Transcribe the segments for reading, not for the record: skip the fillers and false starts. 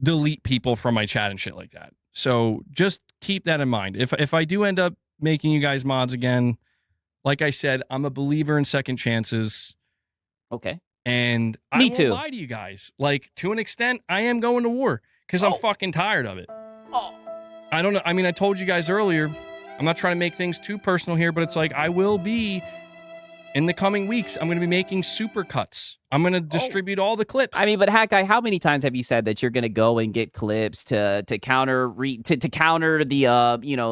delete people from my chat and shit like that. So just keep that in mind. If I do end up making you guys mods again, like I said, I'm a believer in second chances. Okay. And I won't lie to you guys. Like, to an extent, I am going to war because I'm fucking tired of it. I don't know. I mean, I told you guys earlier, I'm not trying to make things too personal here, but it's like I will be, in the coming weeks, I'm going to be making super cuts. I'm going to distribute all the clips. I mean, but Hack Guy, how many times have you said that you're going to go and get clips to counter the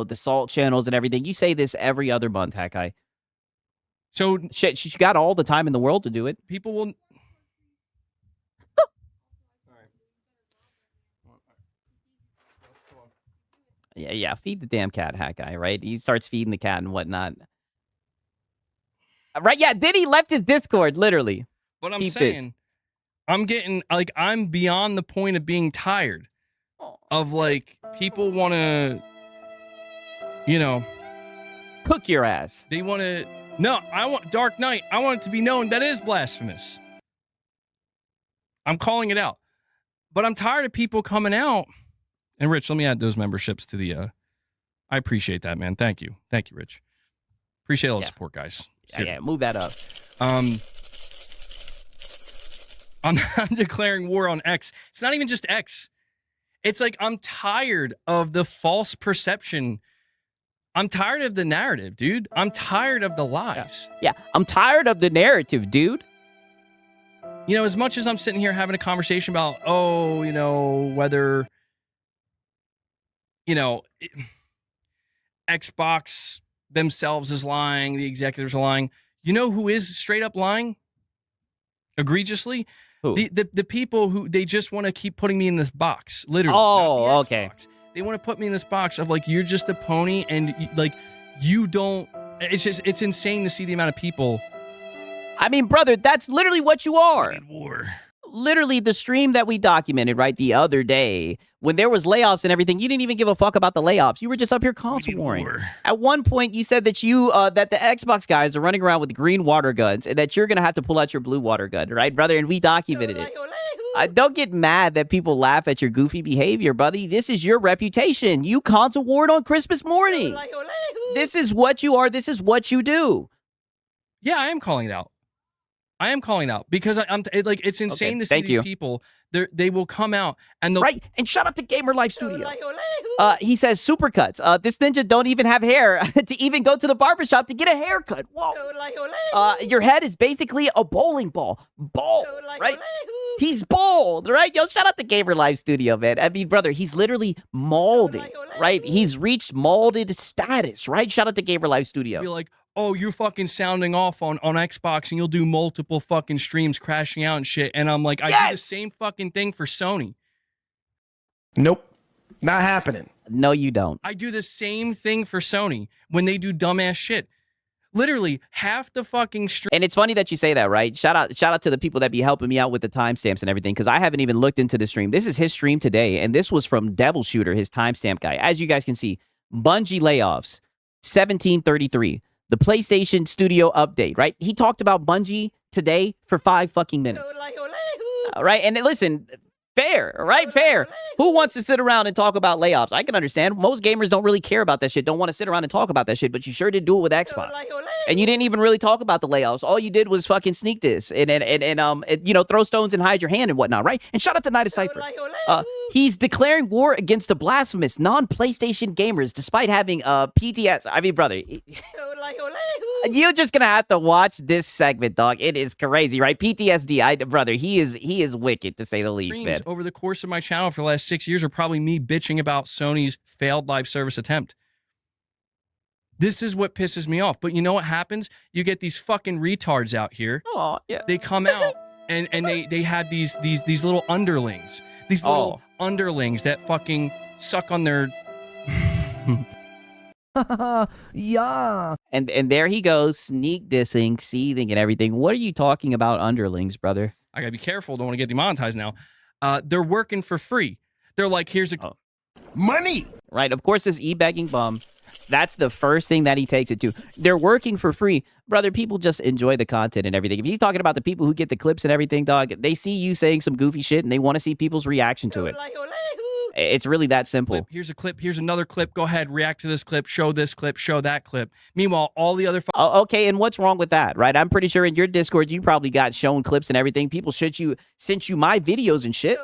the salt channels and everything? You say this every other month, Hack Guy. So she got all the time in the world to do it. People will. Yeah. Feed the damn cat, Hack Guy. Right? He starts feeding the cat and whatnot. Right? Yeah. Diddy left his Discord literally. But I'm saying, I'm getting I'm beyond the point of being tired of people want to, cook your ass. They want to. No, I want Dark Knight. I want it to be known that is blasphemous. I'm calling it out. But I'm tired of people coming out. And Rich, let me add those memberships to the I appreciate that, man. Thank you. Thank you, Rich. Appreciate all the support, guys. Yeah, move that up. I'm declaring war on X. It's not even just X. It's like I'm tired of the false perception. I'm tired of the narrative, dude. I'm tired of the lies. Yeah, I'm tired of the narrative, dude. As much as I'm sitting here having a conversation about, whether, Xbox themselves is lying, the executives are lying. You know who is straight up lying? Egregiously? Who? The people who they just want to keep putting me in this box. Literally. Oh, okay. They want to put me in this box of you're just a pony and you don't. It's insane to see the amount of people. I mean, brother, that's literally what you are. War. Literally the stream that we documented, right, the other day, when there was layoffs and everything, you didn't even give a fuck about the layoffs. You were just up here console warring. At one point, you said that that the Xbox guys are running around with green water guns and that you're going to have to pull out your blue water gun, right, brother? And we documented it. Don't get mad that people laugh at your goofy behavior, buddy. This is your reputation. You console warred on Christmas morning. This is what you are. This is what you do. Yeah, I am calling it out. I am calling out because it's insane to see these people. They will come out and they'll... Right, and shout out to Gamer Life Studio. He says supercuts. This ninja don't even have hair to even go to the barbershop to get a haircut. Whoa. Your head is basically a bowling ball. Bald, right? He's bald, right? Yo, shout out to Gamer Life Studio, man. I mean, brother, he's literally molding, right? He's reached molded status, right? Shout out to Gamer Life Studio. Be like, oh, you're fucking sounding off on Xbox and you'll do multiple fucking streams crashing out and shit. And I'm like, I do the same fucking thing for Sony. Nope. Not happening. No, you don't. I do the same thing for Sony when they do dumbass shit. Literally, half the fucking stream. And it's funny that you say that, right? Shout out to the people that be helping me out with the timestamps and everything, because I haven't even looked into the stream. This is his stream today, and this was from Devil Shooter, his timestamp guy. As you guys can see, Bungie layoffs, 1733. The PlayStation Studio update, right? He talked about Bungie today for 5 fucking minutes. Right? And listen, fair, right? Fair. Who wants to sit around and talk about layoffs? I can understand. Most gamers don't really care about that shit, don't want to sit around and talk about that shit, but you sure did do it with Xbox. And you didn't even really talk about the layoffs. All you did was fucking sneak this and throw stones and hide your hand and whatnot, right? And shout out to Night of Cypher. He's declaring war against the blasphemous non-PlayStation gamers despite having PTS. I mean, brother, you're just gonna have to watch this segment, dog. It is crazy, right? PTSD, brother. He is wicked to say the least, man. Over the course of my channel for the last 6 years are probably me bitching about Sony's failed live service attempt. This is what pisses me off. But you know what happens? You get these fucking retards out here. Oh, yeah. They come out and they had these little underlings. These little underlings that fucking suck on their yeah. And there he goes, sneak dissing, seething and everything. What are you talking about, underlings, brother? I gotta be careful. Don't want to get demonetized now. They're working for free. They're like, here's money. Right. Of course, this e-begging bum. That's the first thing that he takes it to. They're working for free. Brother, people just enjoy the content and everything. If he's talking about the people who get the clips and everything, dog, they see you saying some goofy shit and they want to see people's reaction to it. It's really that simple. Here's a clip. Here's another clip. Go ahead, react to this clip. Show this clip. Show that clip. Meanwhile, all the other. Okay, and what's wrong with that, right? I'm pretty sure in your Discord, you probably got shown clips and everything. People sent you my videos and shit.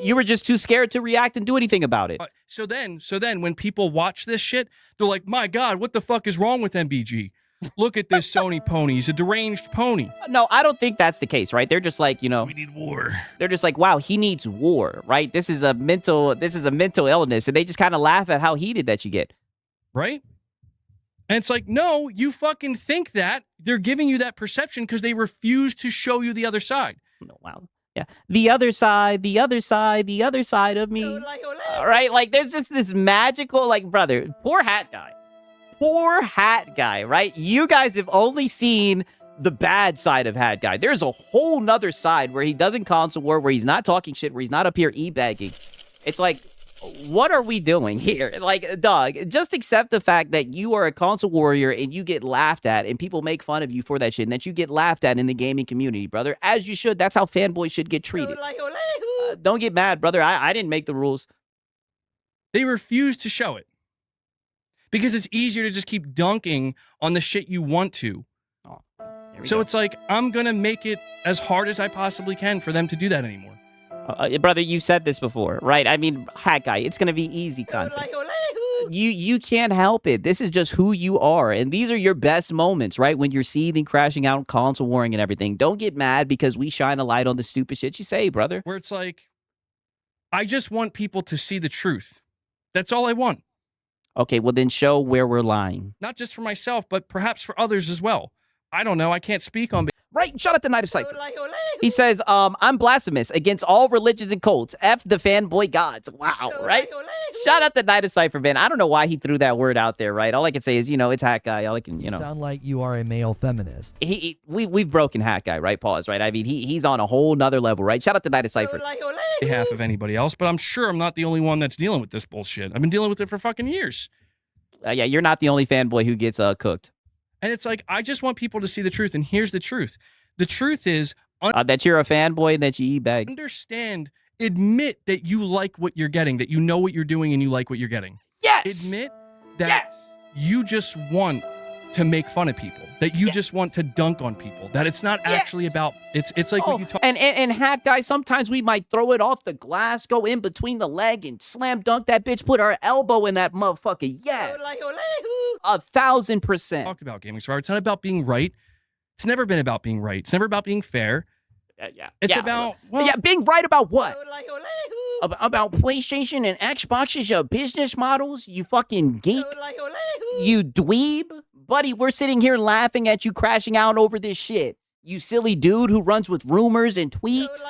You were just too scared to react and do anything about it. So then, when people watch this shit, they're like, "My God, what the fuck is wrong with MBG? Look at this Sony pony. He's a deranged pony." No, I don't think that's the case, right? They're just like, we need war. They're just like, wow, he needs war, right? This is a mental illness, and they just kind of laugh at how heated that you get, right? And it's like, no, you fucking think that. They're giving you that perception because they refuse to show you the other side. Oh, wow. Yeah. The other side, the other side, the other side of me. All right. Like, there's just this magical, like, brother, poor hat guy, right? You guys have only seen the bad side of hat guy. There's a whole nother side where he doesn't console war, where he's not talking shit, where he's not up here e-bagging. It's like, what are we doing here? Like, dog, just accept the fact that you are a console warrior and you get laughed at and people make fun of you for that shit and that you get laughed at in the gaming community, brother. As you should. That's how fanboys should get treated. Don't get mad, brother. I didn't make the rules. They refuse to show it because it's easier to just keep dunking on the shit you want to. So it's like, I'm going to make it as hard as I possibly can for them to do that anymore. Brother, you said this before, right? I mean, hat guy, it's going to be easy content. You can't help it. This is just who you are. And these are your best moments, right? When you're seething, crashing out, console warring and everything. Don't get mad because we shine a light on the stupid shit you say, brother. Where it's like, I just want people to see the truth. That's all I want. Okay, well then show where we're lying. Not just for myself, but perhaps for others as well. I don't know. I can't speak on. Right, shout out to Night of Cypher. He says, I'm blasphemous against all religions and cults. F the fanboy gods. Wow, right? Shout out to Night of Cypher, man. I don't know why he threw that word out there, right? All I can say is, it's hat guy. All I can, Sound like you are a male feminist. We've broken hat guy, right? Pause, right? I mean, he's on a whole nother level, right? Shout out to Night of Cypher. Behalf of anybody else, but I'm sure I'm not the only one that's dealing with this bullshit. I've been dealing with it for fucking years. Yeah, you're not the only fanboy who gets cooked. And it's like, I just want people to see the truth. And here's the truth. The truth is... that you're a fanboy and that you e-bag. Understand, admit that you like what you're getting, that you know what you're doing and you like what you're getting. Yes! Admit that you just want to make fun of people, that you just want to dunk on people, that it's not actually about... It's like what you talk... And hat guys, sometimes we might throw it off the glass, go in between the leg and slam dunk that bitch, put our elbow in that motherfucker. Yes! 1,000%. Talked about gaming, so it's not about being right. It's never been about being right. It's never about being fair. It's about... Well, being right about what? About PlayStation and Xbox's business models? You fucking geek? You dweeb? Buddy, we're sitting here laughing at you crashing out over this shit. You silly dude who runs with rumors and tweets.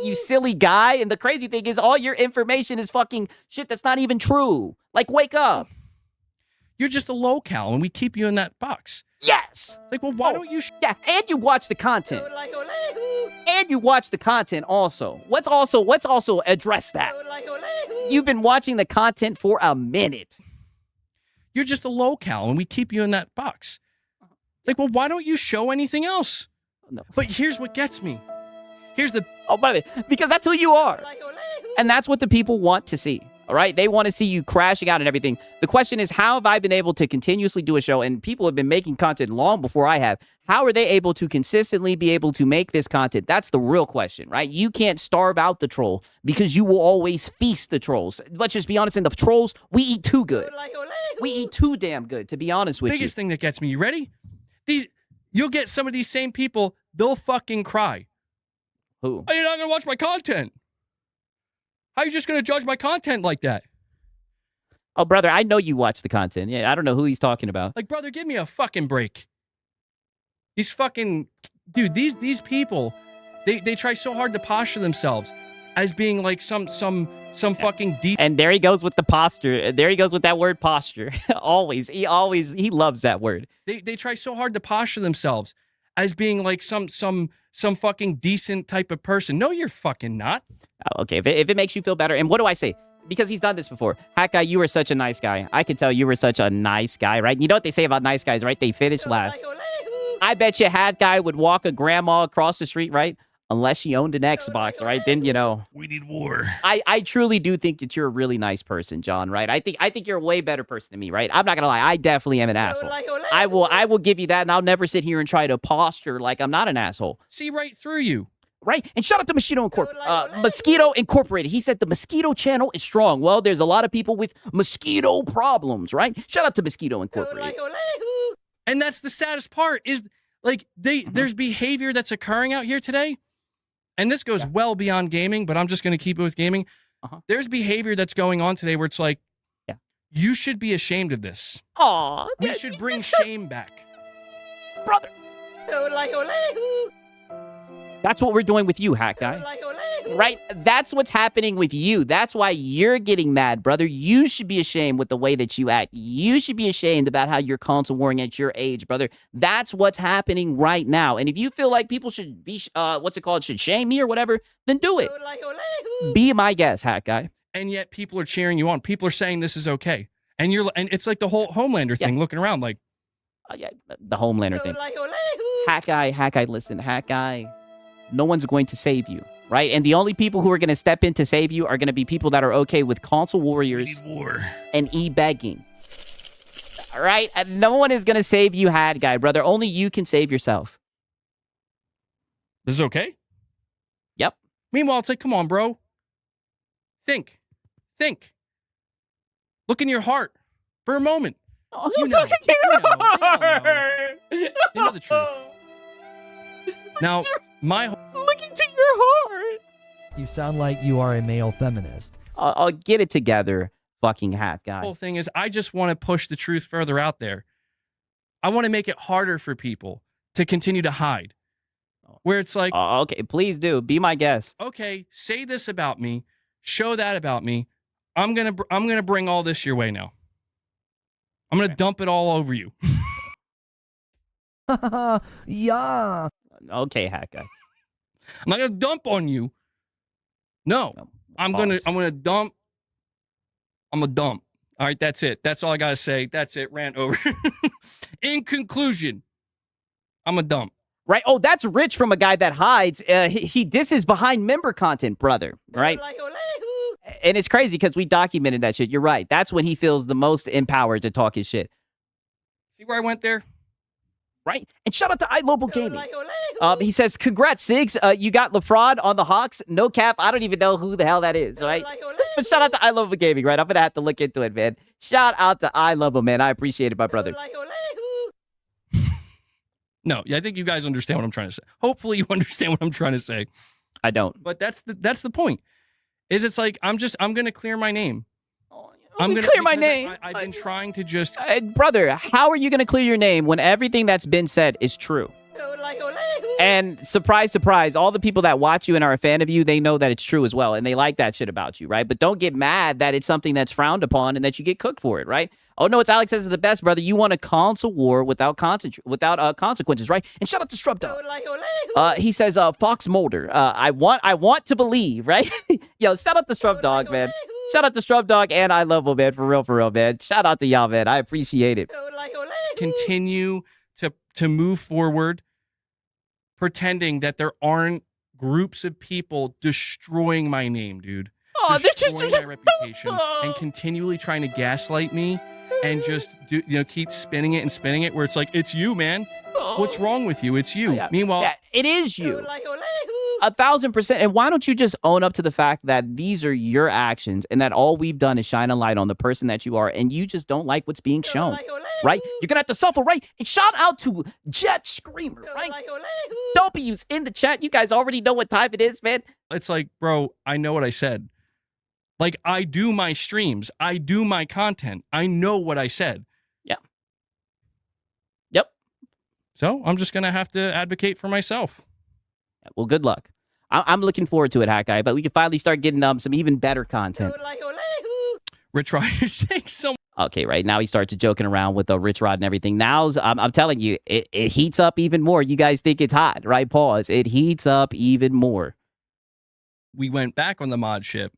You silly guy. And the crazy thing is all your information is fucking shit that's not even true. Like, wake up. You're just a low-cal, and we keep you in that box. Yes. It's like, well, why don't you... Yeah, and you watch the content. And you watch the content also. Let's also address that. You've been watching the content for a minute. You're just a low-cal, and we keep you in that box. It's like, well, why don't you show anything else? No. But here's what gets me. Here's the... Oh, brother, because that's who you are. And that's what the people want to see. All right, they want to see you crashing out and everything. The question is, how have I been able to continuously do a show? And people have been making content long before I have. How are they able to consistently be able to make this content? That's the real question, right? You can't starve out the troll because you will always feast the trolls. Let's just be honest. In the trolls, we eat too good. We eat too damn good, to be honest with you. Biggest thing that gets me, you ready? You'll get some of these same people, they'll fucking cry. Who? Oh, you're not going to watch my content. How are you just going to judge my content like that? Oh, brother, I know you watch the content. Yeah, I don't know who he's talking about. Like, brother, give me a fucking break. These fucking... Dude, these people, they try so hard to posture themselves as being like some fucking deep... And there he goes with the posture. There he goes with that word posture. Always. He loves that word. They try so hard to posture themselves as being like some fucking decent type of person. No, you're fucking not. Okay, if it makes you feel better. And what do I say? Because he's done this before. Hat guy, you were such a nice guy. I can tell you were such a nice guy, right? You know what they say about nice guys, right? They finish last. I bet you hat guy would walk a grandma across the street, right? unless she owned an Xbox, right? Then, you know. We need war. I truly do think that you're a really nice person, John, right? I think you're a way better person than me, right? I'm not gonna lie, I definitely am an asshole. I will give you that, and I'll never sit here and try to posture like I'm not an asshole. See right through you. Right? And shout out to Mosquito Incorporated. He said the Mosquito channel is strong. Well, there's a lot of people with mosquito problems, right? Shout out to Mosquito Incorporated. And that's the saddest part is like there's behavior that's occurring out here today. And this goes well beyond gaming, but I'm just going to keep it with gaming. There's behavior that's going on today where it's like, you should be ashamed of this. Aw. We should bring shame back. Brother. That's what we're doing with you, Hack Guy. Right? That's what's happening with you. That's why you're getting mad, brother. You should be ashamed with the way that you act. You should be ashamed about how you're console warring at your age, brother. That's what's happening right now. And if you feel like people should be, should shame me or whatever, then do it. Be my guest, Hack Guy. And yet people are cheering you on. People are saying this is okay. And it's like the whole Homelander thing, looking around like. The Homelander thing. Hack Guy, listen, Hack Guy. No one's going to save you, right? And the only people who are going to step in to save you are going to be people that are okay with console warriors and e-begging. All right? And no one is going to save you, Hat Guy, brother. Only you can save yourself. This is okay? Yep. Meanwhile, it's like, come on, bro. Think. Look in your heart for a moment. Oh, you know the truth. Now, looking to your heart. You sound like you are a male feminist. I'll get it together, fucking Hat Guy. The whole thing is I just want to push the truth further out there. I want to make it harder for people to continue to hide. Where it's like, okay, please do. Be my guest. Okay, say this about me, show that about me. I'm gonna bring all this your way now. I'm gonna dump it all over you. Yeah. Okay, Hat Guy. I'm not gonna dump on you. No, I'm gonna dump. I'm a dump. All right, that's it. That's all I gotta say. That's it. Rant over. In conclusion, I'm a dump. Right? Oh, that's rich from a guy that hides. He disses behind member content, brother. Right? And it's crazy because we documented that shit. You're right. That's when he feels the most empowered to talk his shit. See where I went there? Right? And shout out to iLobo Gaming. He says, congrats, Sigs. You got LaFraud on the Hawks. No cap. I don't even know who the hell that is, right? But shout out to iLobo Gaming, right? I'm going to have to look into it, man. Shout out to iLobo, man. I appreciate it, my brother. No, I think you guys understand what I'm trying to say. Hopefully you understand what I'm trying to say. I don't. But that's the point. Is it's like I'm going to clear my name. I'm going to clear my name. I've been trying to just... brother, how are you going to clear your name when everything that's been said is true? And surprise, surprise, all the people that watch you and are a fan of you, they know that it's true as well. And they like that shit about you, right? But don't get mad that it's something that's frowned upon and that you get cooked for it, right? Oh, no, it's Alex says it's the best, brother. You want a console war without consequences, right? And shout out to Strub Dog. He says, Fox Mulder, I want to believe, right? Yo, shout out to Strub Dog, man. Shout out to Strub Dog and I love him, man. For real, man. Shout out to y'all, man. I appreciate it. Continue to move forward, pretending that there aren't groups of people destroying my name, dude. Destroying my reputation and continually trying to gaslight me and just keep spinning it where it's like, it's you, man. What's wrong with you? It's you. Meanwhile, it is you. 1,000%. And why don't you just own up to the fact that these are your actions and that all we've done is shine a light on the person that you are and you just don't like what's being shown, right? You're going to have to suffer, right? And shout out to Jet Screamer, right? W's in the chat. You guys already know what time it is, man. It's like, bro, I know what I said. Like, I do my streams. I do my content. I know what I said. Yeah. Yep. So I'm just going to have to advocate for myself. Well, good luck. I'm looking forward to it, Hack Guy, but we can finally start getting some even better content. Rich Rod is saying so. Okay, right now he starts joking around with the Rich Rod and everything. Now I'm telling you, it heats up even more. You guys think it's hot, right? Pause. It heats up even more. We went back on the mod ship,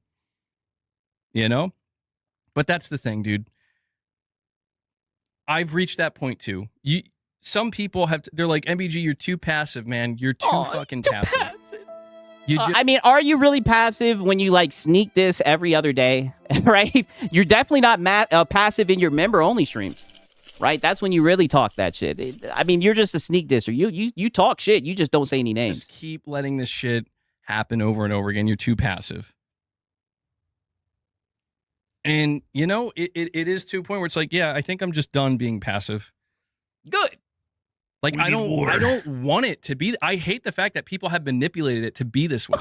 but that's the thing, dude. I've reached that point too. Some people they're like, MBG, you're too passive, man. You're too fucking passive. I mean, are you really passive when you like sneak this every other day, right? You're definitely not passive in your member-only streams, right? That's when you really talk that shit. I mean, you're just a sneak disser. You talk shit. You just don't say any names. Just keep letting this shit happen over and over again. You're too passive. And, you know, it is to a point where it's like, yeah, I think I'm just done being passive. Good. Like, I don't want it to be. I hate the fact that people have manipulated it to be this way.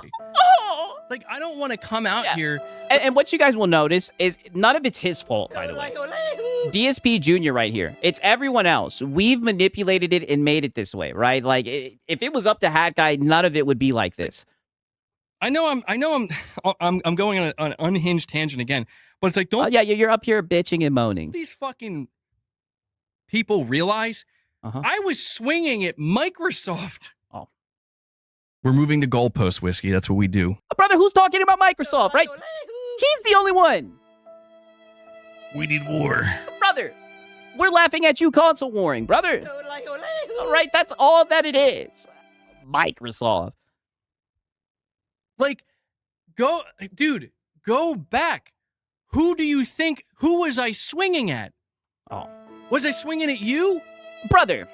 Like, I don't want to come out here. And what you guys will notice is none of it's his fault, by the way. DSP Jr. right here. It's everyone else. We've manipulated it and made it this way, right? Like, if it was up to Hat Guy, none of it would be like this. I know I'm going on an unhinged tangent again, but it's like, don't. Yeah, you're up here bitching and moaning. These fucking people realize I was swinging at Microsoft. Oh. We're moving the goalpost, Whiskey. That's what we do. Brother, who's talking about Microsoft, right? He's the only one. We need war. Brother, we're laughing at you console warring, brother. All right, that's all that it is. Microsoft. Like, dude, go back. Who do you think, who was I swinging at? Oh. Was I swinging at you? Brother,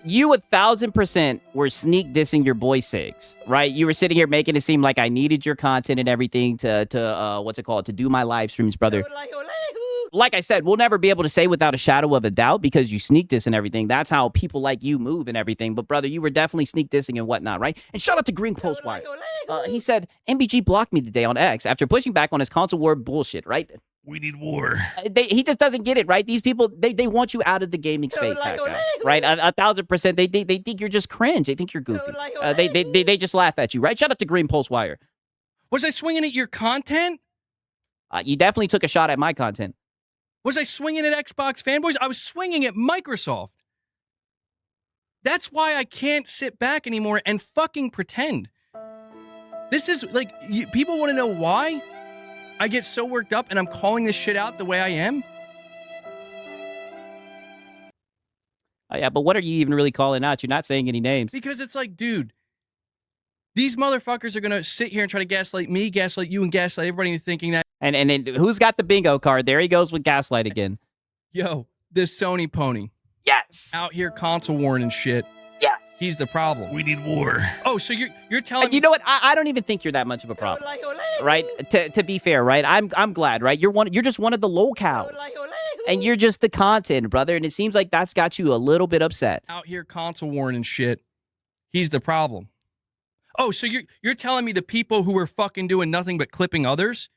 you 1,000% were sneak dissing your boy Sigs, right? You were sitting here making it seem like I needed your content and everything to what's it called, to do my live streams, brother. Like I said, we'll never be able to say without a shadow of a doubt because you sneak diss and everything. That's how people like you move and everything. But brother, you were definitely sneak dissing and whatnot, right? And shout out to Green Postwire. He said, MBG blocked me today on X after pushing back on his console war bullshit, right? We need war. He just doesn't get it, right? These people, they want you out of the gaming space, right? 1,000%. They think you're just cringe. They think you're goofy. They just laugh at you, right? Shout out to Green Postwire. Was I swinging at your content? You definitely took a shot at my content. Was I swinging at Xbox fanboys? I was swinging at Microsoft. That's why I can't sit back anymore and fucking pretend. This is like, people want to know why I get so worked up and I'm calling this shit out the way I am. Oh, yeah, but what are you even really calling out? You're not saying any names. Because it's like, dude, these motherfuckers are going to sit here and try to gaslight me, gaslight you, and gaslight everybody into thinking that. And who's got the bingo card? There he goes with gaslight again. Yo, this Sony pony. Yes. Out here console warring and shit. Yes. He's the problem. We need war. Oh, so you're telling me. You know what? I don't even think you're that much of a problem. Right? To be fair, right? I'm glad, right? You're just one of the locals. And you're just the content, brother. And it seems like that's got you a little bit upset. Out here console warring and shit. He's the problem. Oh, so you're telling me the people who are fucking doing nothing but clipping others?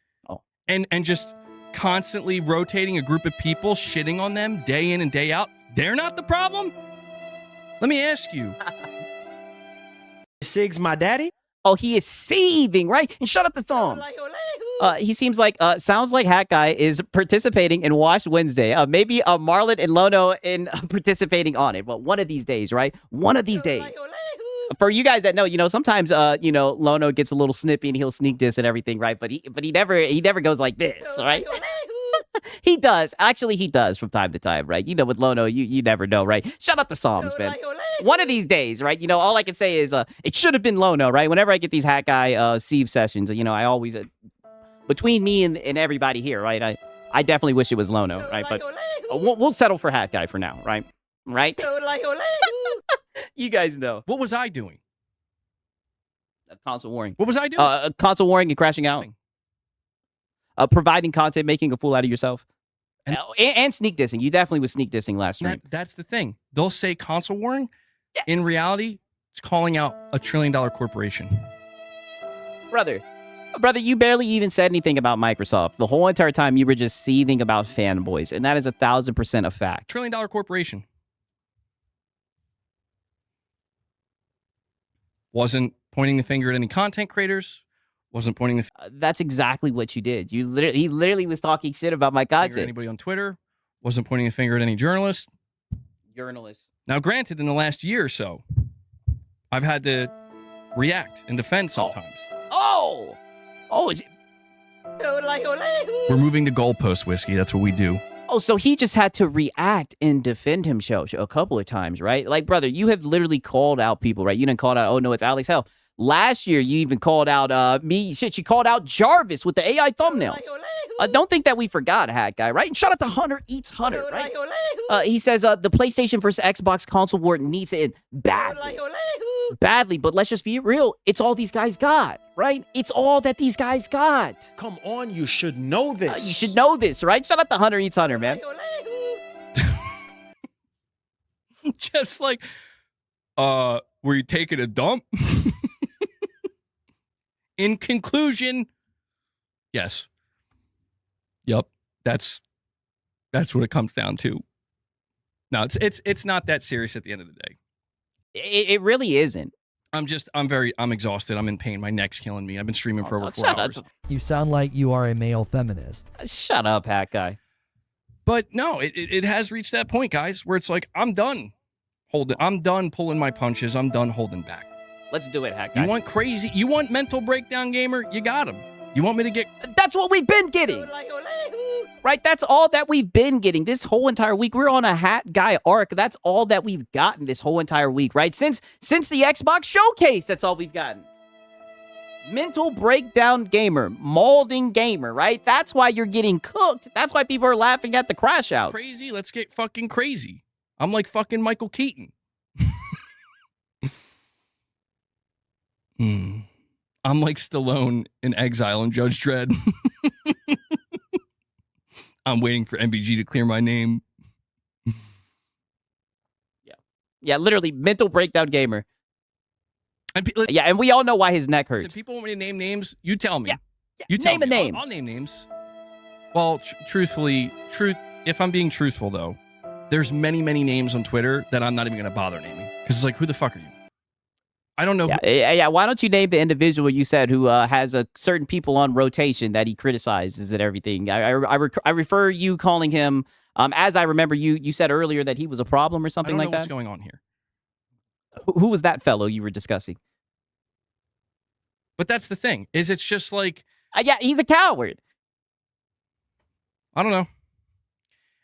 And just constantly rotating a group of people, shitting on them day in and day out, they're not the problem? Let me ask you. Sigs my daddy? Oh, he is seething, right? And shut up the Psalms. He seems like, sounds like Hat Guy is participating in Wash Wednesday. Maybe Marlon and Lono in participating on it. But one of these days, right? One of these days. For you guys that know, sometimes, Lono gets a little snippy and he'll sneak diss and everything, right? But he never goes like this, right? He does. Actually, he does from time to time, right? With Lono, you never know, right? Shout out the Psalms, man. One of these days, right? All I can say is it should have been Lono, right? Whenever I get these Hat Guy Sieve sessions, I always, between me and everybody here, right? I definitely wish it was Lono, right? But we'll settle for Hat Guy for now, right? Right? You guys know. What was I doing? Console warring. What was I doing? Console warring and crashing out. Providing content, making a fool out of yourself. And sneak dissing. You definitely was sneak dissing last stream. That's the thing. They'll say console warring. Yes. In reality, it's calling out a $1 trillion corporation. Brother, you barely even said anything about Microsoft. The whole entire time you were just seething about fanboys. And that is 1,000% a fact. $1 trillion corporation. Wasn't pointing the finger at any content creators. Wasn't pointing the that's exactly what you did. He literally was talking shit about my content. Anybody on Twitter. Wasn't pointing a finger at any journalist. Now, granted, in the last year or so, I've had to react and defend sometimes. We're moving the goalpost, Whiskey. That's what we do. Oh, so he just had to react and defend himself a couple of times, right? Like, brother, you have literally called out people, right? You didn't call out, oh, no, it's Alex. Hell, Last year, you even called out me. Shit, you called out Jarvis with the AI thumbnails. Don't think that we forgot, Hat Guy, right? And shout out to Hunter Eats Hunter, right? He says the PlayStation versus Xbox console war needs to end badly. Badly, but let's just be real. It's all these guys got, right? It's all that these guys got. Come on, you should know this. You should know this, right? Shout out to Hunter Eats Hunter, man. Just like, were you taking a dump? In conclusion, yes. Yep. That's what it comes down to. No, it's not that serious at the end of the day. It really isn't. I'm exhausted. I'm in pain. My neck's killing me. I've been streaming for over 4 hours. You sound like you are a male feminist. Shut up, Hat Guy. But no, it has reached that point, guys, where it's like, I'm done I'm done pulling my punches. I'm done holding back. Let's do it, Hat Guy. You want crazy? You want mental breakdown gamer? You got him. You want me to get... That's what we've been getting. Right? That's all that we've been getting this whole entire week. We're on a Hat Guy arc. That's all that we've gotten this whole entire week, right? Since the Xbox showcase, that's all we've gotten. Mental breakdown gamer, molding gamer, right? That's why you're getting cooked. That's why people are laughing at the crash outs. Crazy? Let's get fucking crazy. I'm like fucking Michael Keaton. I'm like Stallone in Exile and Judge Dredd. I'm waiting for MBG to clear my name. Yeah, literally mental breakdown gamer. And and we all know why his neck hurts. If people want me to name names, you tell me. Yeah. You tell name me. A name. I'll name names. Well, truthfully, if I'm being truthful though, there's many names on Twitter that I'm not even going to bother naming because it's like, who the fuck are you? I don't know. Yeah. Why don't you name the individual you said who has a certain people on rotation that he criticizes and everything? I refer you calling him. As I remember, you said earlier that he was a problem or something like that. What's going on here? Who was that fellow you were discussing? But that's the thing. Is it's just like... yeah, he's a coward. I don't know.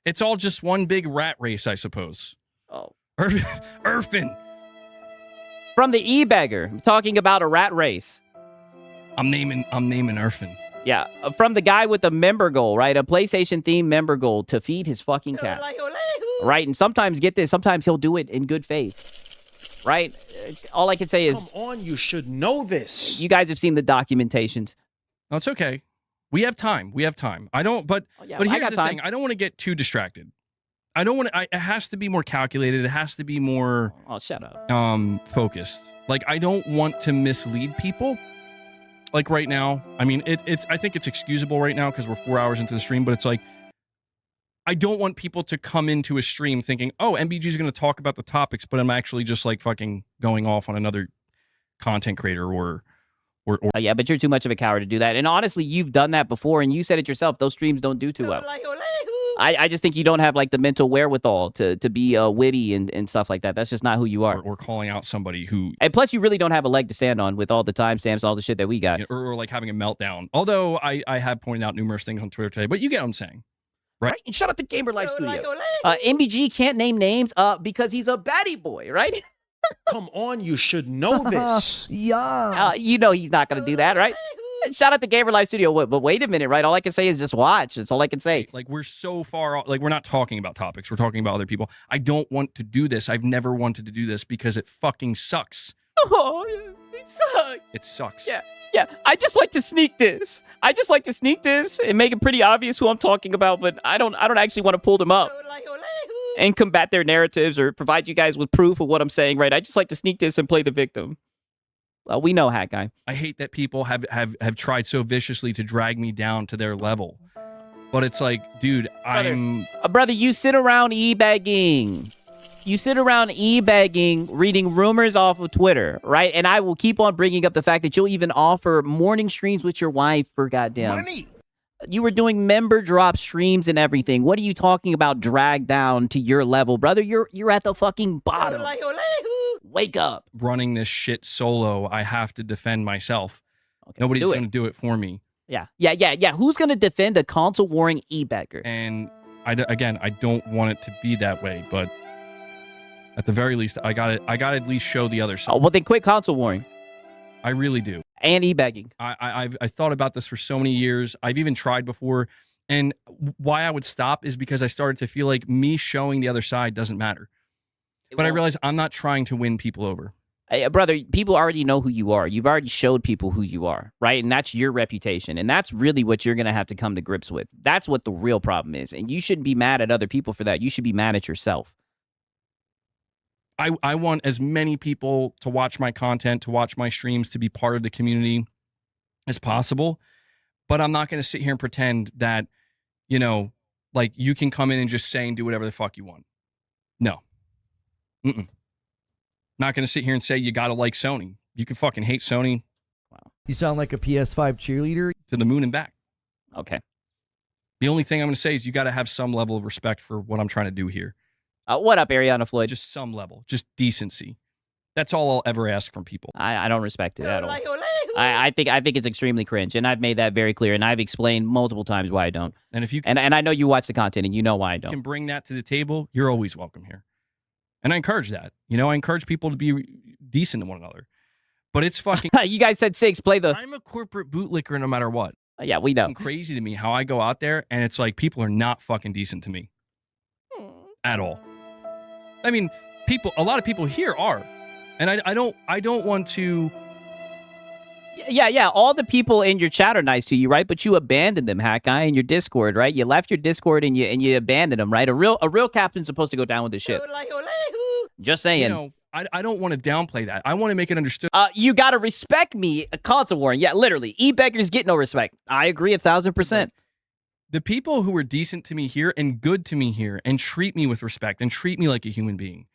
It's all just one big rat race, I suppose. Oh. Irfin. From the e-bagger. I'm talking about a rat race. I'm naming Irfin. Yeah, from the guy with the member goal, right? A PlayStation-themed member goal to feed his fucking cat. Right? And sometimes, get this, sometimes he'll do it in good faith. Right? All I can say is... Come on, you should know this. You guys have seen the documentations. No, it's okay. We have time. I don't... But here's the thing. I don't want to get too distracted. I don't want to... It has to be more calculated. It has to be more... Oh, shut up. Focused. Like, I don't want to mislead people. Like, right now, I mean, I think it's excusable right now because we're 4 hours into the stream, but it's like, I don't want people to come into a stream thinking, oh, MBG is going to talk about the topics, but I'm actually just like fucking going off on another content creator or yeah, but you're too much of a coward to do that. And honestly, you've done that before, and you said it yourself. Those streams don't do too well. I just think you don't have like the mental wherewithal to be witty and stuff like that. That's just not who you are. Or calling out somebody who... And plus, you really don't have a leg to stand on with all the timestamps, all the shit that we got. Or like having a meltdown. Although I have pointed out numerous things on Twitter today, but you get what I'm saying. Right? And shout out to Gamer Life Studio. MBG can't name names because he's a baddie boy, right? Come on, you should know this. Yeah. You know he's not going to do that, right? Shout out to Gamer Life Studio. But wait a minute, right? All I can say is just watch. That's all I can say. Like, we're so far... Like, we're not talking about topics. We're talking about other people. I don't want to do this. I've never wanted to do this because it fucking sucks. Oh, it sucks. It sucks. Yeah. I just like to sneak this. And make it pretty obvious who I'm talking about, but I don't actually want to pull them up and combat their narratives or provide you guys with proof of what I'm saying, right? I just like to sneak this and play the victim. We know, Hat Guy. I hate that people have tried so viciously to drag me down to their level. But it's like, dude, Brother, you sit around e-bagging. Reading rumors off of Twitter, right? And I will keep on bringing up the fact that you'll even offer morning streams with your wife for goddamn Money. You were doing member drop streams and everything. What are you talking about drag down to your level, brother? You're at the fucking bottom. Wake up. Running this shit solo, I have to defend myself. Okay, Nobody's going to do it for me. Yeah. Who's going to defend a console warring e-bagger? And I don't want it to be that way, but at the very least, I got to at least show the other side. Oh, well, then quit console warring. I really do. And e-begging. I've thought about this for so many years. I've even tried before. And why I would stop is because I started to feel like me showing the other side doesn't matter. But I realized I'm not trying to win people over. Brother, people already know who you are. You've already showed people who you are, right? And that's your reputation. And that's really what you're going to have to come to grips with. That's what the real problem is. And you shouldn't be mad at other people for that. You should be mad at yourself. I want as many people to watch my content, to watch my streams, to be part of the community as possible. But I'm not going to sit here and pretend that, you know, like you can come in and just say and do whatever the fuck you want. No. Not going to sit here and say you got to like Sony. You can fucking hate Sony. Wow. You sound like a PS5 cheerleader. To the moon and back. Okay. The only thing I'm going to say is you got to have some level of respect for what I'm trying to do here. What up, Ariana Floyd? Just some level. Just decency. That's all I'll ever ask from people. I don't respect it at all. I think it's extremely cringe, and I've made that very clear, and I've explained multiple times why I don't. And if you and I know you watch the content, and you know why I don't. Can bring that to the table, you're always welcome here. And I encourage that. You know, I encourage people to be decent to one another. But it's fucking... You guys said 6. Play the... I'm a corporate bootlicker no matter what. Yeah, we know. It's crazy to me how I go out there, and it's like people are not fucking decent to me. At all. I mean, a lot of people here are. And I don't want to... Yeah. All the people in your chat are nice to you, right? But you abandoned them, Hack Guy, in your Discord, right? You left your Discord and you abandoned them, right? A real captain's supposed to go down with the ship. Just saying. You know, I don't want to downplay that. I want to make it understood. You gotta respect me, a console warring. Yeah, literally. E-beggars get no respect. I agree 1,000%. The people who are decent to me here and good to me here and treat me with respect and treat me like a human being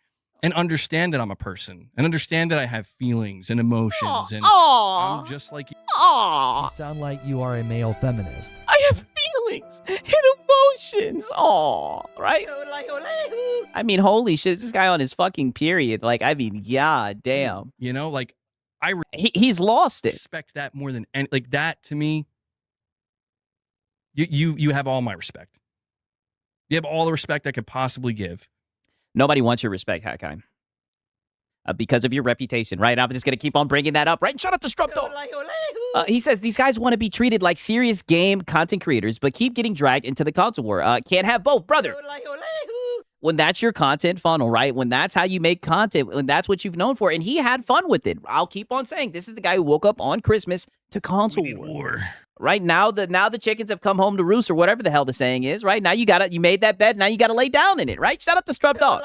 and understand that I'm a person and understand that I have feelings and emotions and I'm just like you. You sound like you are a male feminist. I have feelings and emotions. Right? I mean, holy shit, this guy on his fucking period. Like, I mean, yeah, damn. You know, like he's lost it. Respect that more than any, like that to me. You have all my respect. You have all the respect I could possibly give. Nobody wants your respect, Hakai. Because of your reputation, right? I'm just going to keep on bringing that up, right? Shout out to Strupto. He says, these guys want to be treated like serious game content creators, but keep getting dragged into the console war. Can't have both, brother. When that's your content funnel, right? When that's how you make content, when that's what you've known for, and he had fun with it. I'll keep on saying, this is the guy who woke up on Christmas to console war. Right now, the chickens have come home to roost, or whatever the hell the saying is. Right now, you made that bed. Now you got to lay down in it. Right? Shout out to Strub Dog.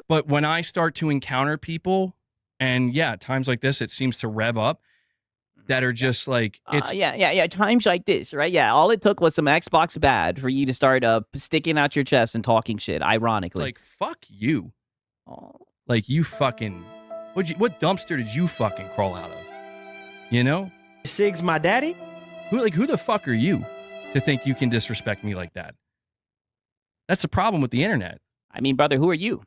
But when I start to encounter people, and yeah, times like this, it seems to rev up. That are just like it's times like this, right? Yeah, all it took was some Xbox bad for you to start sticking out your chest and talking shit. Ironically, like fuck you. Like you fucking what dumpster did you fucking crawl out of? You know, Sig's my daddy. Who the fuck are you to think you can disrespect me like that? That's the problem with the internet. I mean, brother, who are you?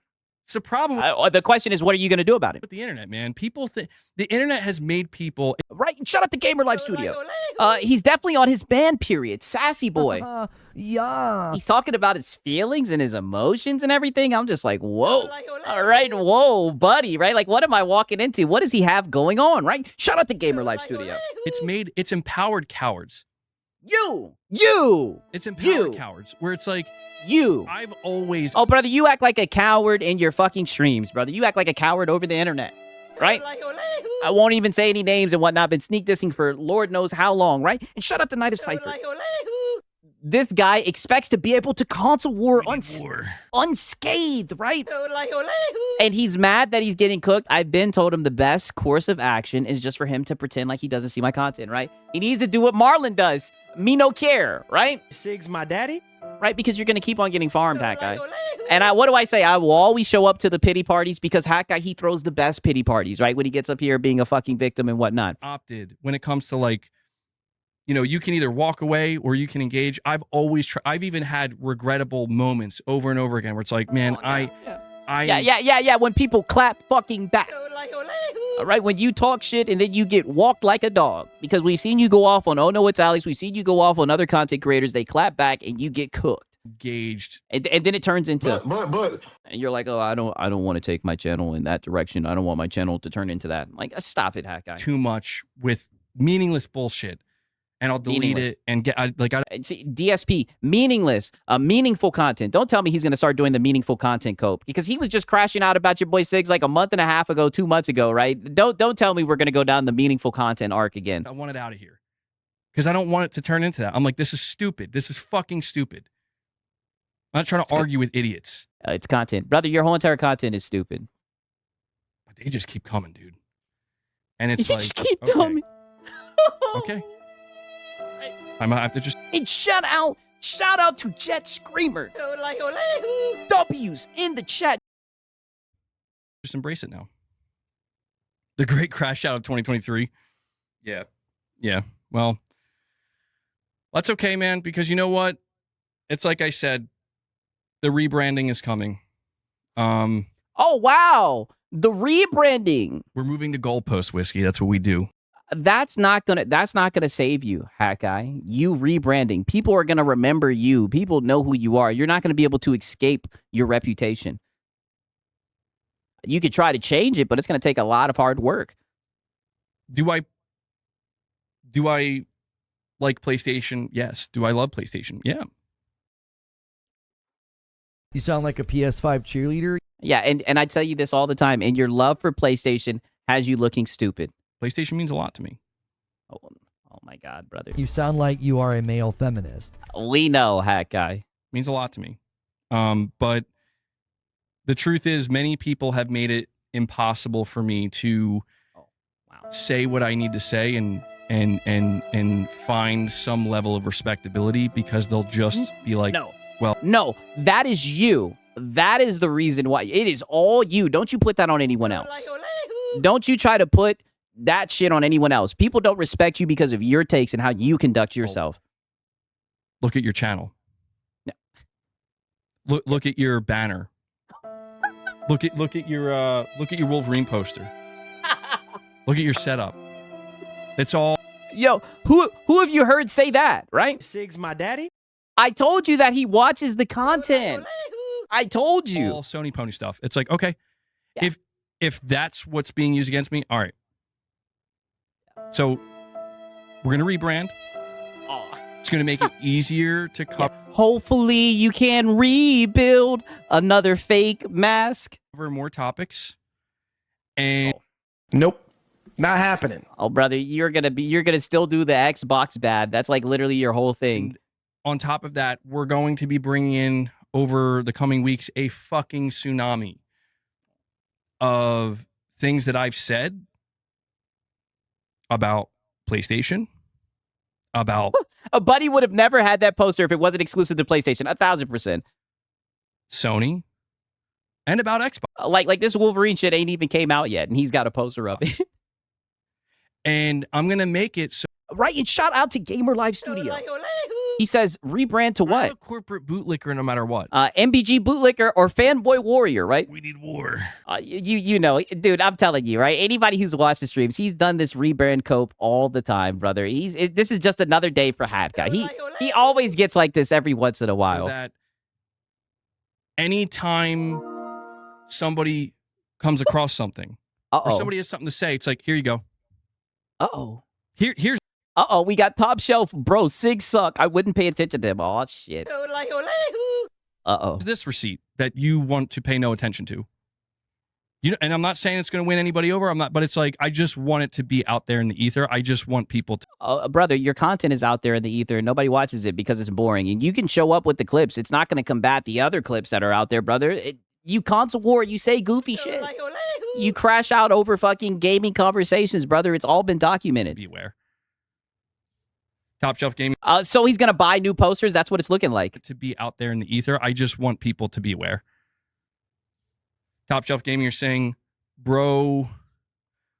It's a problem. The question is, what are you going to do about it? With the internet, man. People think the internet has made people... Right? Shout out to Gamer Life Studio. He's definitely on his band period. Sassy boy. Yeah. He's talking about his feelings and his emotions and everything. I'm just like, whoa. All right, whoa, buddy, right? Like, what am I walking into? What does he have going on, right? Shout out to Gamer Life Studio. It's empowered cowards. You. It's empowered cowards, where it's like... I've always... Oh, brother, you act like a coward in your fucking streams, brother. You act like a coward over the internet, right? I won't even say any names and whatnot. Been sneak dissing for Lord knows how long, right? And shout out to Night of Cypher. This guy expects to be able to console war unscathed, right? And he's mad that he's getting cooked. I've been told him the best course of action is just for him to pretend like he doesn't see my content, right? He needs to do what Marlon does. Me no care, right? Sig's my daddy. Right, because you're going to keep on getting farmed, Hack Guy. And what do I say? I will always show up to the pity parties because Hack Guy, he throws the best pity parties, right? When he gets up here being a fucking victim and whatnot. Opted when it comes to like, you know, you can either walk away or you can engage. I've always I've even had regrettable moments over and over again where it's like, man, Yeah. When people clap fucking back. All right, when you talk shit and then you get walked like a dog. Because we've seen you go off on Oh No It's Alex. We've seen you go off on other content creators. They clap back and you get cooked. engaged. And then it turns into, but and you're like, oh, I don't want to take my channel in that direction. I don't want my channel to turn into that. I'm like, stop it, Hat Guy. Too much with meaningless bullshit. And I'll delete it and get See, DSP, meaningless, meaningful content. Don't tell me he's going to start doing the meaningful content cope, because he was just crashing out about your boy Sigs like a month and a half ago, 2 months ago, right? Don't tell me we're going to go down the meaningful content arc again. I want it out of here because I don't want it to turn into that. I'm like, this is stupid. This is fucking stupid. I'm not trying to argue with idiots. It's content. Brother, your whole entire content is stupid. But they just keep coming, dude. And it's You like, just keep okay, telling me. okay. I might have to just. And shout out to Jet Screamer. W's in the chat. Just embrace it now. The great crash out of 2023. Yeah. Yeah. Well, that's okay, man, because you know what? It's like I said, the rebranding is coming. Oh, wow. The rebranding. We're moving the goalpost, Whiskey. That's what we do. That's not gonna save you, Hat Guy. You rebranding. People are gonna remember you. People know who you are. You're not gonna be able to escape your reputation. You could try to change it, but it's gonna take a lot of hard work. Do I like PlayStation? Yes. Do I love PlayStation? Yeah. You sound like a PS5 cheerleader. Yeah, and I tell you this all the time, and your love for PlayStation has you looking stupid. PlayStation means a lot to me. Oh my God, brother. You sound like you are a male feminist. We know, Hat Guy. Means a lot to me. But the truth is, many people have made it impossible for me to say what I need to say and find some level of respectability, because they'll just be like, no, that is you. That is the reason why. It is all you. Don't you put that on anyone else. Don't you try to put that shit on anyone else. People don't respect you because of your takes and how you conduct yourself. Look at your channel. No. Look at your banner. Look at your Wolverine poster. Look at your setup. It's all. Yo, who have you heard say that, right? Sigs my daddy? I told you that he watches the content. I told you. All Sony pony stuff. It's like, okay, Yeah. if that's what's being used against me, all right. So we're gonna rebrand. It's gonna make it easier to cover. Hopefully you can rebuild another fake mask. More topics. And Nope. Not happening. Oh, brother, you're gonna still do the Xbox bad. That's like literally your whole thing. on top of that, we're going to be bringing in over the coming weeks a fucking tsunami of things that I've said about PlayStation, about A buddy would have never had that poster if it wasn't exclusive to PlayStation. 1,000%. Sony, and about Xbox. Like this Wolverine shit ain't even came out yet, and he's got a poster of it. And I'm gonna make it so. Right, and shout out to Gamer Live Studio. He says rebrand to I'm what? a corporate bootlicker, no matter what. MBG bootlicker or fanboy warrior, right? We need war. You know, dude, I'm telling you, right? Anybody who's watched the streams, he's done this rebrand cope all the time, brother. This is just another day for Hat Guy. He always gets like this every once in a while. That anytime somebody comes across something, or somebody has something to say, it's like, here you go. Here's. We got top shelf, bro. Sig suck. I wouldn't pay attention to him. Oh shit. This receipt that you want to pay no attention to. You know, and I'm not saying it's going to win anybody over. I'm not, but it's like I just want it to be out there in the ether. I just want people to. Brother, your content is out there in the ether and nobody watches it because it's boring. And you can show up with the clips. It's not going to combat the other clips that are out there, brother. You console war. You say goofy shit. You crash out over fucking gaming conversations, brother. It's all been documented. Beware. Top Shelf Gaming. So he's gonna buy new posters. That's what it's looking like. To be out there in the ether, I just want people to be aware. Top Shelf Gaming, you're saying, bro.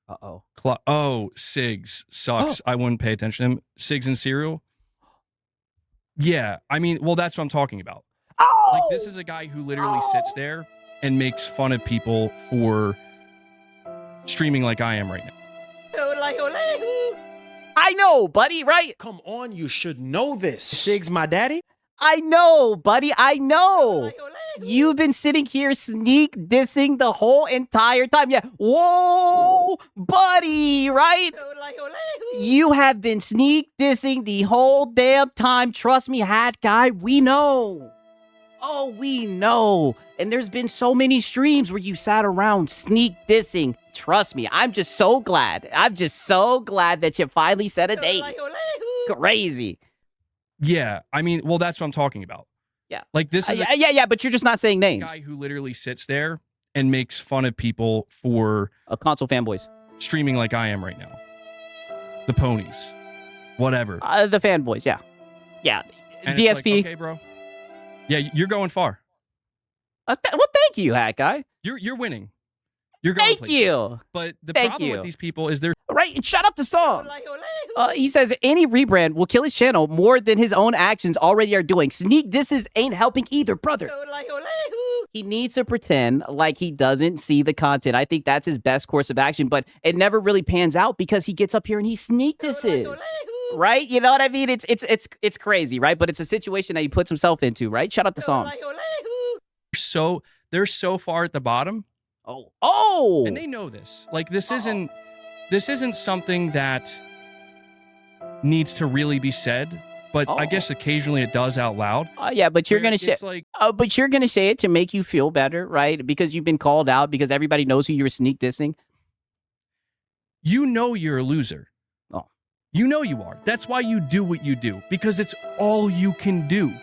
Sigs sucks. I wouldn't pay attention to him. Sigs and cereal. Yeah, I mean, well, that's what I'm talking about. Like, this is a guy who literally sits there and makes fun of people for streaming like I am right now. I know, buddy, right? Come on, you should know this. Sig's my daddy? I know, buddy. I know. You've been sitting here sneak dissing the whole entire time. Yeah. Whoa, buddy, right? You have been sneak dissing the whole damn time. Trust me, hat guy, we know. Oh, we know. And there's been so many streams where you sat around sneak dissing. Trust me, I'm just so glad. I'm just so glad that you finally set a date. Crazy. Yeah, I mean, well, that's what I'm talking about. Yeah. Like this is yeah, but you're just not saying names. guy who literally sits there and makes fun of people for Console fanboys. streaming like I am right now. The ponies. Whatever. The fanboys, yeah. Yeah. And DSP. it's like, okay, bro. Yeah, you're going far. Well, thank you, hat guy. You're winning. You're going Thank places. you. But the Thank problem you. with these people is they're Right, and shout out to Songs. He says any rebrand will kill his channel more than his own actions already are doing. Sneak disses ain't helping either, brother. He needs to pretend like he doesn't see the content. I think that's his best course of action, but it never really pans out because he gets up here and he sneak disses. Right? You know what I mean? It's crazy, right? But it's a situation that he puts himself into, right? Shout out to Songs. they're so far at the bottom. Oh. And they know this. Like this isn't something that needs to really be said, but I guess occasionally it does out loud. Yeah, but you're gonna say, like, but you're gonna say it to make you feel better, right? Because you've been called out because everybody knows who you were sneak dissing. you know you're a loser. Oh. You know you are. That's why you do what you do, because it's all you can do.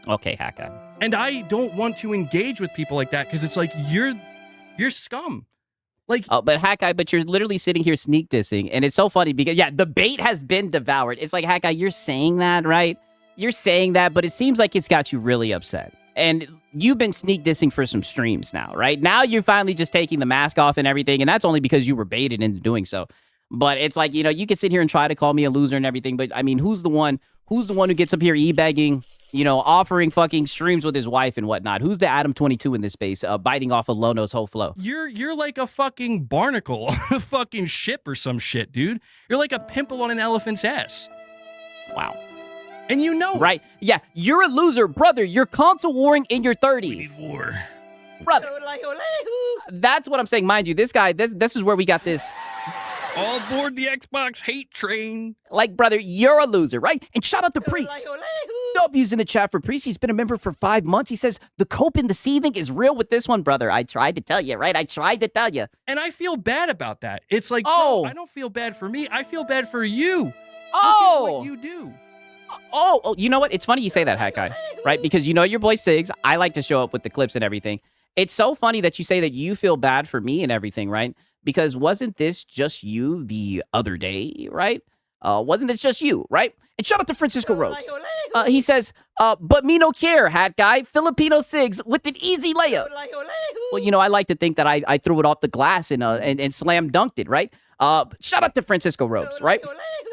Okay, Haka. And I don't want to engage with people like that because it's like you're scum. Like, but Hawkeye, but you're literally sitting here sneak dissing, and it's so funny because the bait has been devoured. It's like, Hawkeye, you're saying that, right? You're saying that, but it seems like it's got you really upset. And you've been sneak dissing for some streams now, right? Now you're finally just taking the mask off and everything, and that's only because you were baited into doing so. But it's like, you can sit here and try to call me a loser and everything, but I mean, who's the one who gets up here e-begging, offering fucking streams with his wife and whatnot? Who's the Adam 22 in this space, biting off of Lono's whole flow? You're like a fucking barnacle on a fucking ship or some shit, dude. You're like a pimple on an elephant's ass. Wow. And you know, right? Yeah, you're a loser, brother. You're console warring in your 30s. We need war. Brother. That's what I'm saying. Mind you, this guy, this is where we got this. All aboard the Xbox hate train. Like, brother, you're a loser, right? And shout out to Priest. W's in the chat for Priest. He's been a member for 5 months. He says, the cope and the seething is real with this one, brother. I tried to tell you, right? I tried to tell you. And I feel bad about that. It's like, bro, I don't feel bad for me. I feel bad for you. Look at what you do. Oh, you know what? It's funny you say that, Hat Guy, right? Because your boy Sigs, I like to show up with the clips and everything. It's so funny that you say that you feel bad for me and everything, right? Because wasn't this just you the other day, right? Wasn't this just you, right? And shout out to Francisco Rose. He says, but me no care, Hat Guy. Filipino Sigs with an easy layup. Well, I like to think that I threw it off the glass and slam dunked it, right? Shout out to Francisco Rose, right?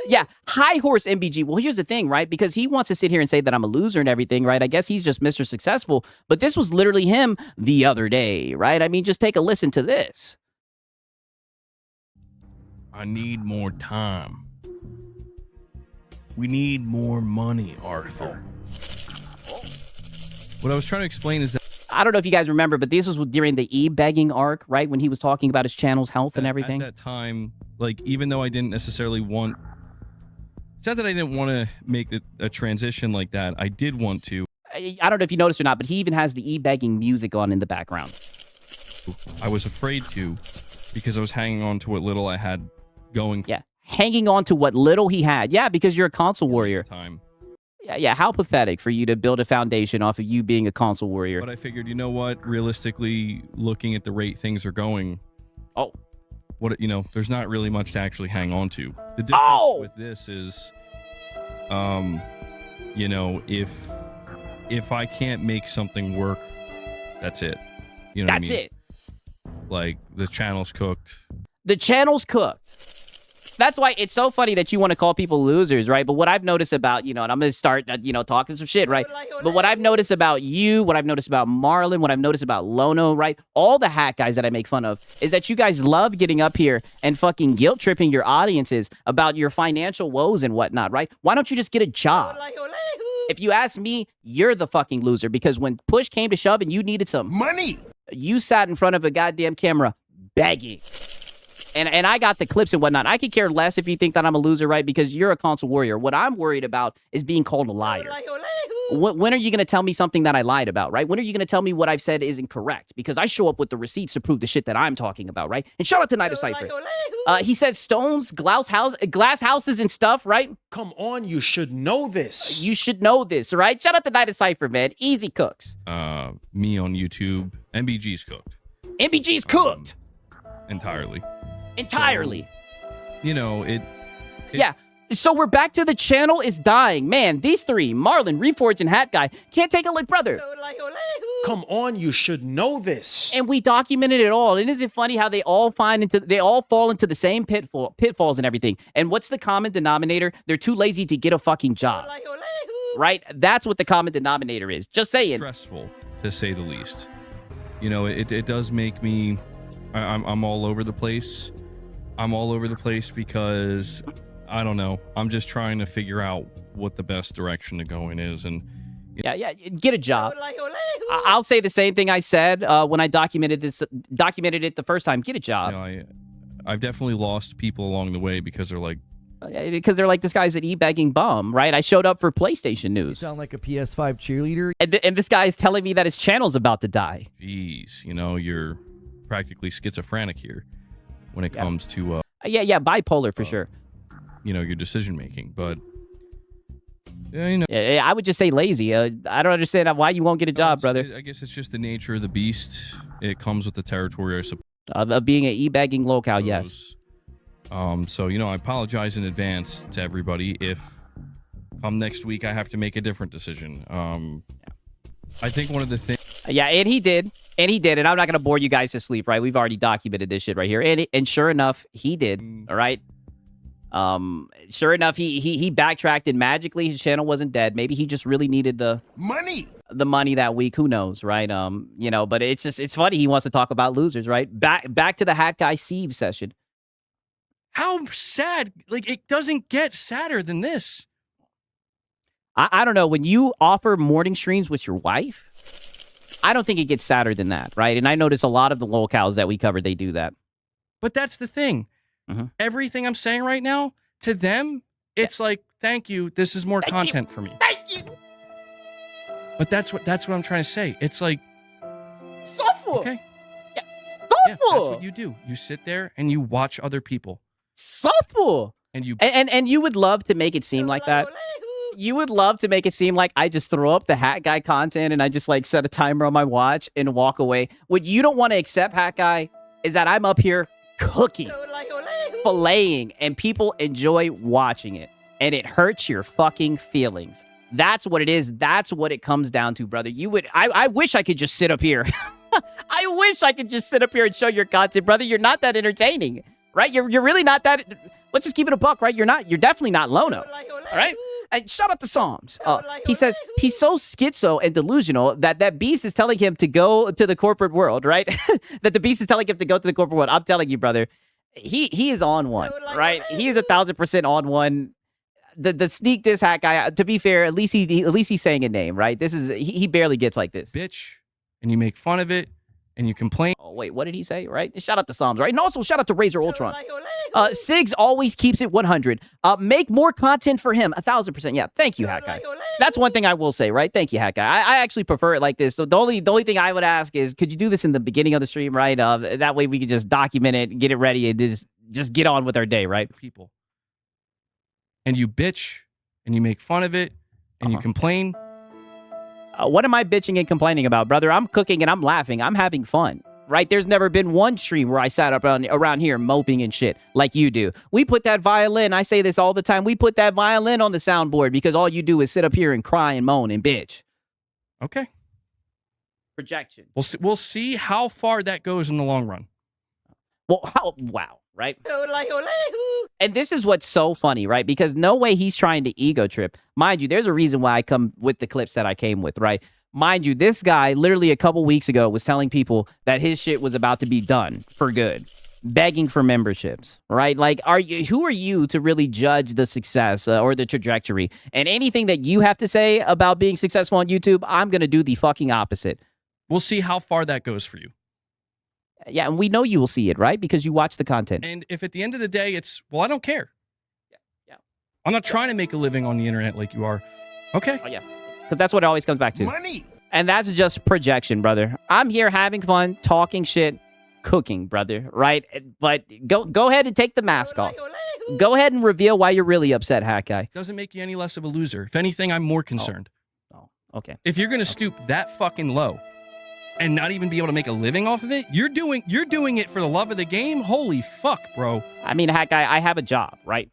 Yeah, high horse MBG. Well, here's the thing, right? Because he wants to sit here and say that I'm a loser and everything, right? I guess he's just Mr. Successful. But this was literally him the other day, right? I mean, just take a listen to this. I need more time. We need more money, Arthur. What I was trying to explain is that I don't know if you guys remember, but this was during the e-begging arc, right? When he was talking about his channel's health and everything. At that time, like, even though I didn't necessarily want... It's not that I didn't want to make a transition like that. I did want to. I don't know if you noticed or not, but he even has the e-begging music on in the background. I was afraid to because I was hanging on to what little I had going. Yeah, hanging on to what little he had. Yeah, because you're a console warrior. Yeah, how pathetic for you to build a foundation off of you being a console warrior. But I figured, you know what? Realistically, looking at the rate things are going, there's not really much to actually hang on to. The difference with this is, if I can't make something work, that's it. You know what I mean? That's it. Like, the channel's cooked. The channel's cooked. That's why it's so funny that you want to call people losers, right? But what I've noticed about, and I'm going to start, talking some shit, right? But what I've noticed about you, what I've noticed about Marlon, what I've noticed about Lono, right? All the hack guys that I make fun of is that you guys love getting up here and fucking guilt tripping your audiences about your financial woes and whatnot, right? Why don't you just get a job? If you ask me, you're the fucking loser because when push came to shove and you needed some Money. you sat in front of a goddamn camera begging. And I got the clips and whatnot. I could care less if you think that I'm a loser, right? Because you're a console warrior. What I'm worried about is being called a liar. When are you going to tell me something that I lied about, right? When are you going to tell me what I've said isn't correct? Because I show up with the receipts to prove the shit that I'm talking about, right? And shout out to Night of Cypher. He says stones, glass houses and stuff, right? Come on, you should know this. You should know this, right? Shout out to Night of Cypher, man. Easy cooks. Me on YouTube, MBG's cooked. MBG's cooked. Entirely. Entirely. So, you know, Yeah. So we're back to the channel is dying. Man, these three, Marlon, Reforge, and Hat Guy, can't take a look, brother. Come on, you should know this. And we documented it all. And isn't it funny how they all fall into the same pitfalls and everything? And what's the common denominator? They're too lazy to get a fucking job. Right? That's what the common denominator is. Just saying. Stressful, to say the least. You know, it does make me... I'm all over the place. I'm all over the place because... I don't know. I'm just trying to figure out what the best direction to go in is. And yeah, get a job. I'll say the same thing I said when I documented it the first time. Get a job. You know, I've definitely lost people along the way because they're like, this guy's an e-begging bum, right? I showed up for PlayStation You news. sound like a PS5 cheerleader. And this guy is telling me that his channel's about to die. geez, you know, you're practically schizophrenic here when it comes to, Yeah, bipolar for sure. you know, your decision making. But yeah, you know, Yeah, I would just say lazy. I don't understand why you won't get a job, brother. I guess it's just the nature of the beast. It comes with the territory, I suppose. Of being an e-begging locale, yes. So, you know, I apologize in advance to everybody if come next week I have to make a different decision. I think one of the things... Yeah, and he did. And I'm not going to bore you guys to sleep, right? We've already documented this shit right here. And sure enough, he did, all right? Sure enough, he backtracked and magically his channel wasn't dead. Maybe he just really needed the money that week. Who knows, right? You know, but it's funny. He wants to talk about losers, right? Back to the Hat Guy Sieve session. How sad. Like, it doesn't get sadder than this. I don't know. When you offer morning streams with your wife, I don't think it gets sadder than that, right? And I notice a lot of the locales that we covered, they do that. But that's the thing. Everything I'm saying right now, to them, it's like, thank you. This is more content for me. Thank you. But that's what I'm trying to say. It's like, Softball. okay. Yeah, Yeah, that's what you do. You sit there and you watch other people. Softball. And you And you would love to make it seem like that. You would love to make it seem like I just throw up the Hat Guy content and I just like set a timer on my watch and walk away. What you don't want to accept, Hat Guy, is that I'm up here cooking, filleting, and people enjoy watching it. And it hurts your fucking feelings. That's what it is. That's what it comes down to, brother. I wish I could just sit up here. I wish I could just sit up here and show your content, brother. You're not that entertaining, right? You're really not that. Let's just keep it a buck, right? You're definitely not Lono, all right? And shout out to Psalms. He says he's so schizo and delusional that Beast is telling him to go to the corporate world, right? That the Beast is telling him to go to the corporate world. I'm telling you, brother, he is on one, right? He is 1,000% on one. The sneak diss Hat Guy. To be fair, at least he's saying a name, right? This is he barely gets like this. bitch and you make fun of it and you complain. Oh, wait, what did he say, right? Shout out to Psalms, right? And also shout out to Razor Ultron. Sigs always keeps it 100. Make more content for him, 1,000%. Yeah, thank you, Hat Guy. That's one thing I will say, right? Thank you, Hat Guy. I actually prefer it like this. So the only thing I would ask is, could you do this in the beginning of the stream, right? That way we could just document it, get it ready, and just get on with our day, right? People. And you bitch and you make fun of it and you complain. What am I bitching and complaining about, brother? I'm cooking and I'm laughing. I'm having fun, right? There's never been one stream where I sat up around here moping and shit like you do. We put that violin, I say this all the time, we put that violin on the soundboard because all you do is sit up here and cry and moan and bitch. Okay. Projection. We'll see how far that goes in the long run. Well, wow, right? And this is what's so funny, right? Because no way he's trying to ego trip. Mind you, there's a reason why I come with the clips that I came with, right? Mind you, this guy literally a couple weeks ago was telling people that his shit was about to be done for good. begging for memberships, right? Like, who are you to really judge the success or the trajectory? And anything that you have to say about being successful on YouTube, I'm going to do the fucking opposite. We'll see how far that goes for you. Yeah, and we know you will see it, right? Because you watch the content. And if at the end of the day it's, well, I don't care. Yeah. I'm not trying to make a living on the internet like you are. Okay. Oh, yeah. Because that's what it always comes back to. Money. And that's just projection, brother. I'm here having fun, talking shit, cooking, brother, right? But go ahead and take the mask off. Go ahead and reveal why you're really upset, Hat Guy. Doesn't make you any less of a loser. If anything, I'm more concerned. Oh, okay. If you're going to stoop that fucking low and not even be able to make a living off of it, you're doing it for the love of the game? Holy fuck, bro. I mean, Hat Guy, I have a job, right?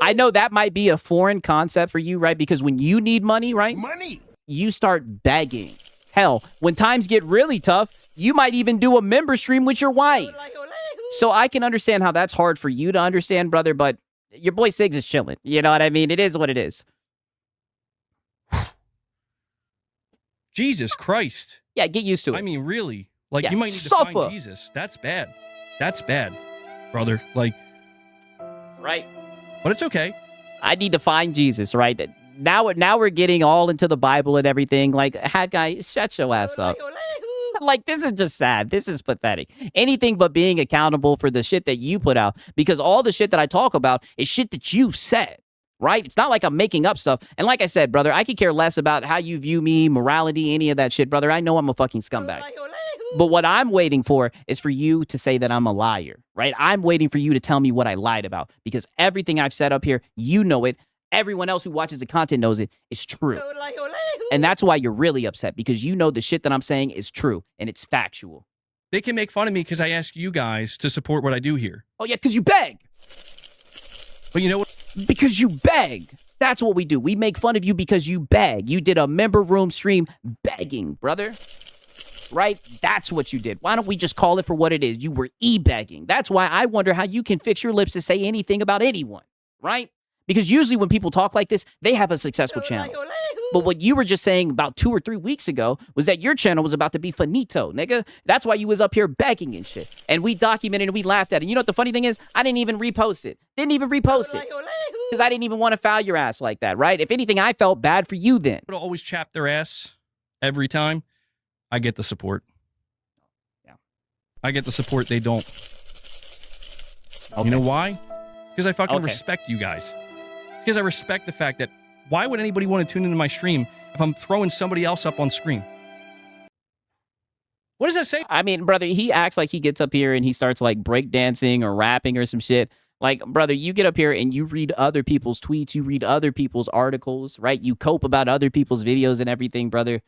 I know that might be a foreign concept for you, right? Because when you need money, right? Money. You start begging. Hell, when times get really tough, you might even do a member stream with your wife. So I can understand how that's hard for you to understand, brother, but your boy Siggs is chilling. You know what I mean? It is what it is. Jesus Christ. Yeah, get used to it. I mean, really. Like, Yeah, you might need to suffer. find Jesus. That's bad. That's bad, brother. Like, right. but it's okay. I need to find Jesus, right? Now we're getting all into the Bible and everything. Like, Hat Guy, shut your ass up. Like, this is just sad. This is pathetic. Anything but being accountable for the shit that you put out, because all the shit that I talk about is shit that you said, right? It's not like I'm making up stuff. And like I said, brother, I could care less about how you view me, morality, any of that shit, brother. I know I'm a fucking scumbag. But what I'm waiting for is for you to say that I'm a liar, right? I'm waiting for you to tell me what I lied about, because everything I've said up here, you know it. Everyone else who watches the content knows it. It's true. And that's why you're really upset, because you know the shit that I'm saying is true and it's factual. They can make fun of me because I ask you guys to support what I do here. Oh, yeah, because you beg. But you know what? Because you beg. That's what we do. We make fun of you because you beg. You did a member room stream begging, brother. Right? That's what you did. Why don't we just call it for what it is? You were e-begging. That's why I wonder how you can fix your lips to say anything about anyone, right? Because usually when people talk like this, they have a successful channel. But what you were just saying about 2 or 3 weeks ago was that your channel was about to be finito, nigga. That's why you was up here begging and shit. And we documented and we laughed at it. And you know what the funny thing is? I didn't even repost it. Didn't even repost it. Because I didn't even want to foul your ass like that, right? If anything, I felt bad for you then. But always chap their ass every time. I get the support. Yeah. I get the support they don't. Okay. You know why? Because I fucking respect you guys. Because I respect the fact that why would anybody want to tune into my stream if I'm throwing somebody else up on screen? What does that say? I mean, brother, he acts like he gets up here and he starts like breakdancing or rapping or some shit. Like, brother, you get up here and you read other people's tweets, you read other people's articles, right? You cope about other people's videos and everything, brother.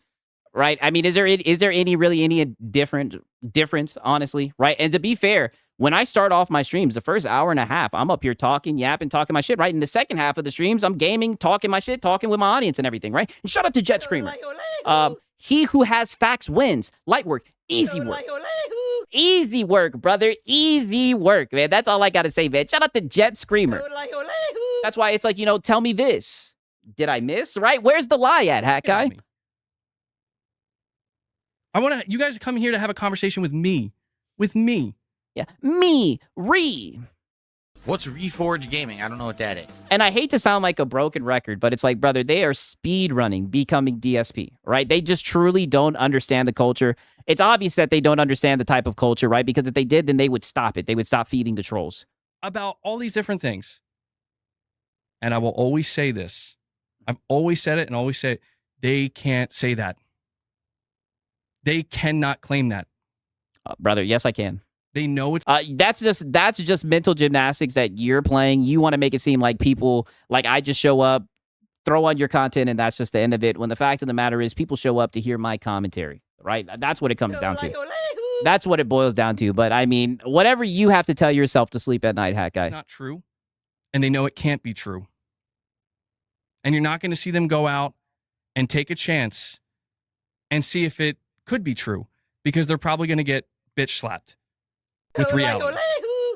Right? I mean, is there any difference, honestly? Right? And to be fair, when I start off my streams, the first hour and a half, I'm up here talking, yapping, talking my shit, right? In the second half of the streams, I'm gaming, talking my shit, talking with my audience and everything, right? And shout out to Jet Screamer. He who has facts wins. Light work. Easy work. Easy work, brother. Easy work, man. That's all I got to say, man. Shout out to Jet Screamer. That's why it's like, you know, tell me this. Did I miss, right? Where's the lie at, Hat Guy? I want you guys to come here to have a conversation with me. With me. Yeah. Me. What's Reforge Gaming? I don't know what that is. And I hate to sound like a broken record, but it's like, brother, they are speed running becoming DSP, right? They just truly don't understand the culture. It's obvious that they don't understand the type of culture, right? Because if they did, then they would stop it. They would stop feeding the trolls. About all these different things. And I will always say this. I've always said it and always say it. They can't say that. They cannot claim that. Brother, yes, I can. They know it's... That's just mental gymnastics that you're playing. You want to make it seem like people, like I just show up, throw on your content, and that's just the end of it. When the fact of the matter is people show up to hear my commentary, right? That's what it comes down to. That's what it boils down to. But I mean, whatever you have to tell yourself to sleep at night, Hat Guy. It's not true. And they know it can't be true. And you're not going to see them go out and take a chance and see if it could be true, because they're probably going to get bitch slapped with reality.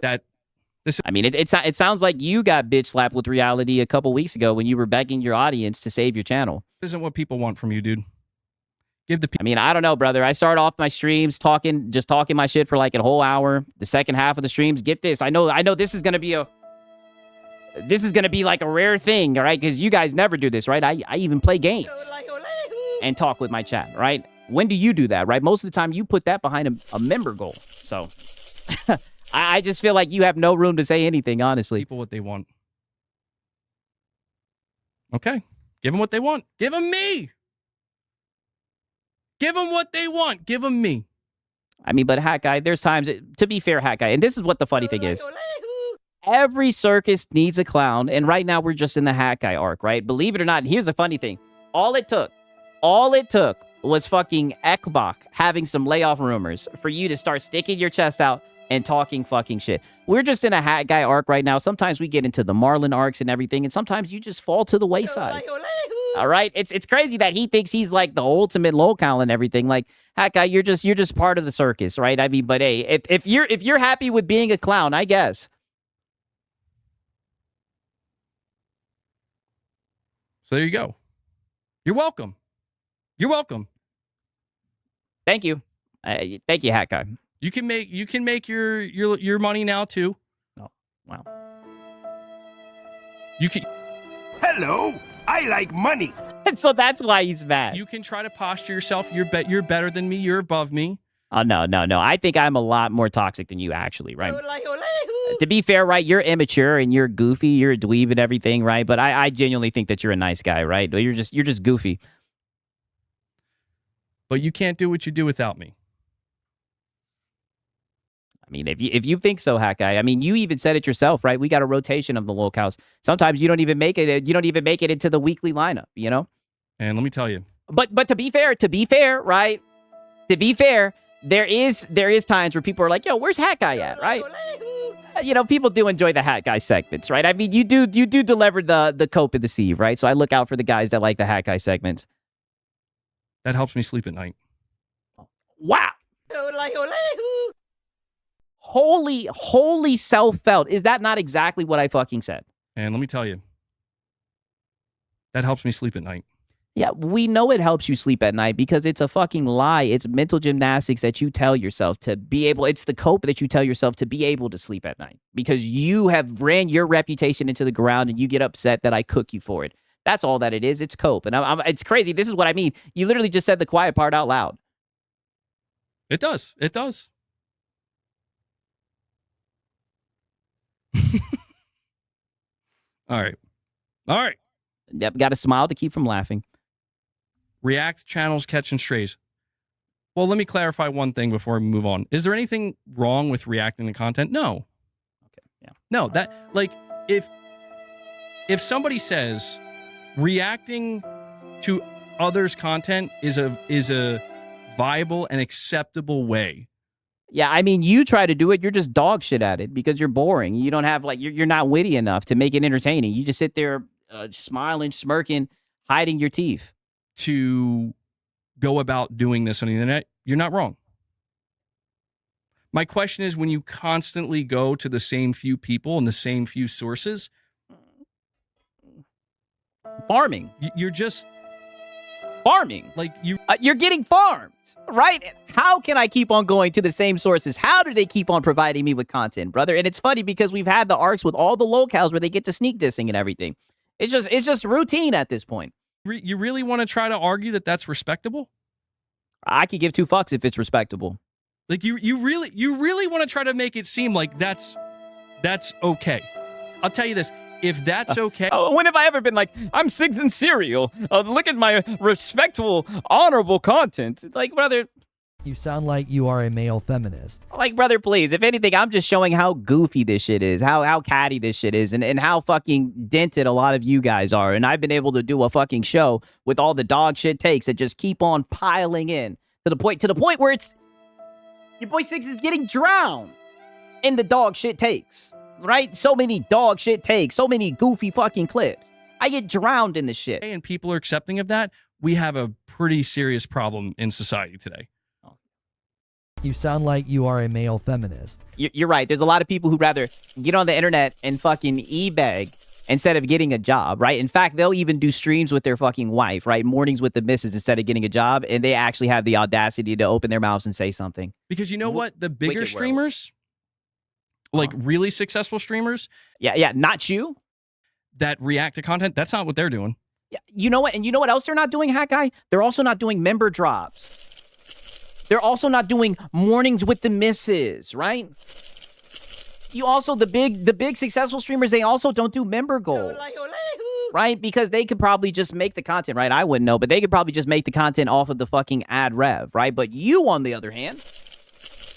I mean, it sounds like you got bitch slapped with reality a couple weeks ago when you were begging your audience to save your channel. This isn't what people want from you, dude. Give the I mean, I don't know, brother. I start off my streams just talking my shit for like a whole hour. The second half of the streams, get this. I know this is gonna be like a rare thing, all right? Because you guys never do this, right? I even play games and talk with my chat, right? When do you do that, right? Most of the time, you put that behind a member goal. So I just feel like you have no room to say anything, honestly. people what they want. Okay. Give them what they want. Give them me. Give them what they want. Give them me. I mean, but Hat Guy, there's times, to be fair, Hat Guy, and this is what the funny thing is. Every circus needs a clown, and right now we're just in the Hat Guy arc, right? Believe it or not, here's the funny thing. All it took was fucking Ekbach having some layoff rumors for you to start sticking your chest out and talking fucking shit. We're just in a Hat Guy arc right now. Sometimes we get into the Marlin arcs and everything, and sometimes you just fall to the wayside. All right? It's crazy that he thinks he's like the ultimate locale and everything. Like, Hat Guy, you're just part of the circus, right? I mean, but hey, if you're happy with being a clown, I guess. So there you go. You're welcome. You're welcome. Thank you. Thank you, Hat Guy. You can make your money now too. Oh, wow. You can Hello, I like money. And so that's why he's mad. you can try to posture yourself. You're better than me. You're above me. Oh, no. I think I'm a lot more toxic than you, actually, right? To be fair, right, you're immature and you're goofy. You're a dweeb and everything, right? But I genuinely think that you're a nice guy, right? You're just goofy. But you can't do what you do without me. I mean, if you think so, Hat Guy, I mean, you even said it yourself, right? We got a rotation of the locales. Sometimes you don't even make it. You don't even make it into the weekly lineup, you know? And let me tell you. But to be fair, right? To be fair, there is times where people are like, yo, where's Hat Guy at, right? You know, people do enjoy the Hat Guy segments, right? I mean, you do deliver the cope and the sieve, right? So I look out for the guys that like the Hat Guy segments. That helps me sleep at night. Wow. Holy self-felt. Is that not exactly what I fucking said? And let me tell you. That helps me sleep at night. Yeah, we know it helps you sleep at night because it's a fucking lie. It's mental gymnastics that you tell yourself to be able. It's the cope that you tell yourself to be able to sleep at night because you have ran your reputation into the ground and you get upset that I cook you for it. That's all that it is. It's cope. And it's crazy. This is what I mean. You literally just said the quiet part out loud. It does. It does. All right. Yep, got to smile to keep from laughing. React channels catching strays. Well, let me clarify one thing before we move on. Is there anything wrong with reacting to content? No. Okay. Yeah. No, that like if somebody says reacting to others' content is a viable and acceptable way. Yeah, I mean, you try to do it, you're just dog shit at it because you're boring. You don't have like you're not witty enough to make it entertaining. You just sit there smiling, smirking, hiding your teeth. To go about doing this on the internet, you're not wrong. My question is, when you constantly go to the same few people and the same few sources, farming. You're just farming. Like you're getting farmed, right? How can I keep on going to the same sources? How do they keep on providing me with content, brother? And it's funny because we've had the arcs with all the locales where they get to sneak dissing and everything. It's just routine at this point. You really want to try to argue that that's respectable? I could give two fucks if it's respectable. Like you really want to try to make it seem like that's okay. I'll tell you this. If that's okay. When have I ever been like, I'm Sigs and Cereal. Look at my respectful, honorable content. Like, brother. You sound like you are a male feminist. Like, brother, please. If anything, I'm just showing how goofy this shit is, how catty this shit is, and how fucking dented a lot of you guys are. And I've been able to do a fucking show with all the dog shit takes that just keep on piling in to the point where it's your boy Sigs is getting drowned in the dog shit takes. Right? So many dog shit takes, so many goofy fucking clips. I get drowned in the shit. And people are accepting of that. We have a pretty serious problem in society today. You sound like you are a male feminist. You're right. There's a lot of people who'd rather get on the internet and fucking e-beg instead of getting a job, right? In fact, they'll even do streams with their fucking wife, right? Mornings with the missus instead of getting a job, and they actually have the audacity to open their mouths and say something. Because you know what? The bigger Wicked streamers, like really successful streamers, yeah, not you, that react to content, that's not what they're doing. Yeah, you know what? And you know what else they're not doing, Hat Guy? They're also not doing member drops. They're also not doing mornings with the missus, right? You also, the big successful streamers, they also don't do member goals, right? Because they could probably just make the content, right? I wouldn't know, but they could probably just make the content off of the fucking ad rev, right? But you, on the other hand,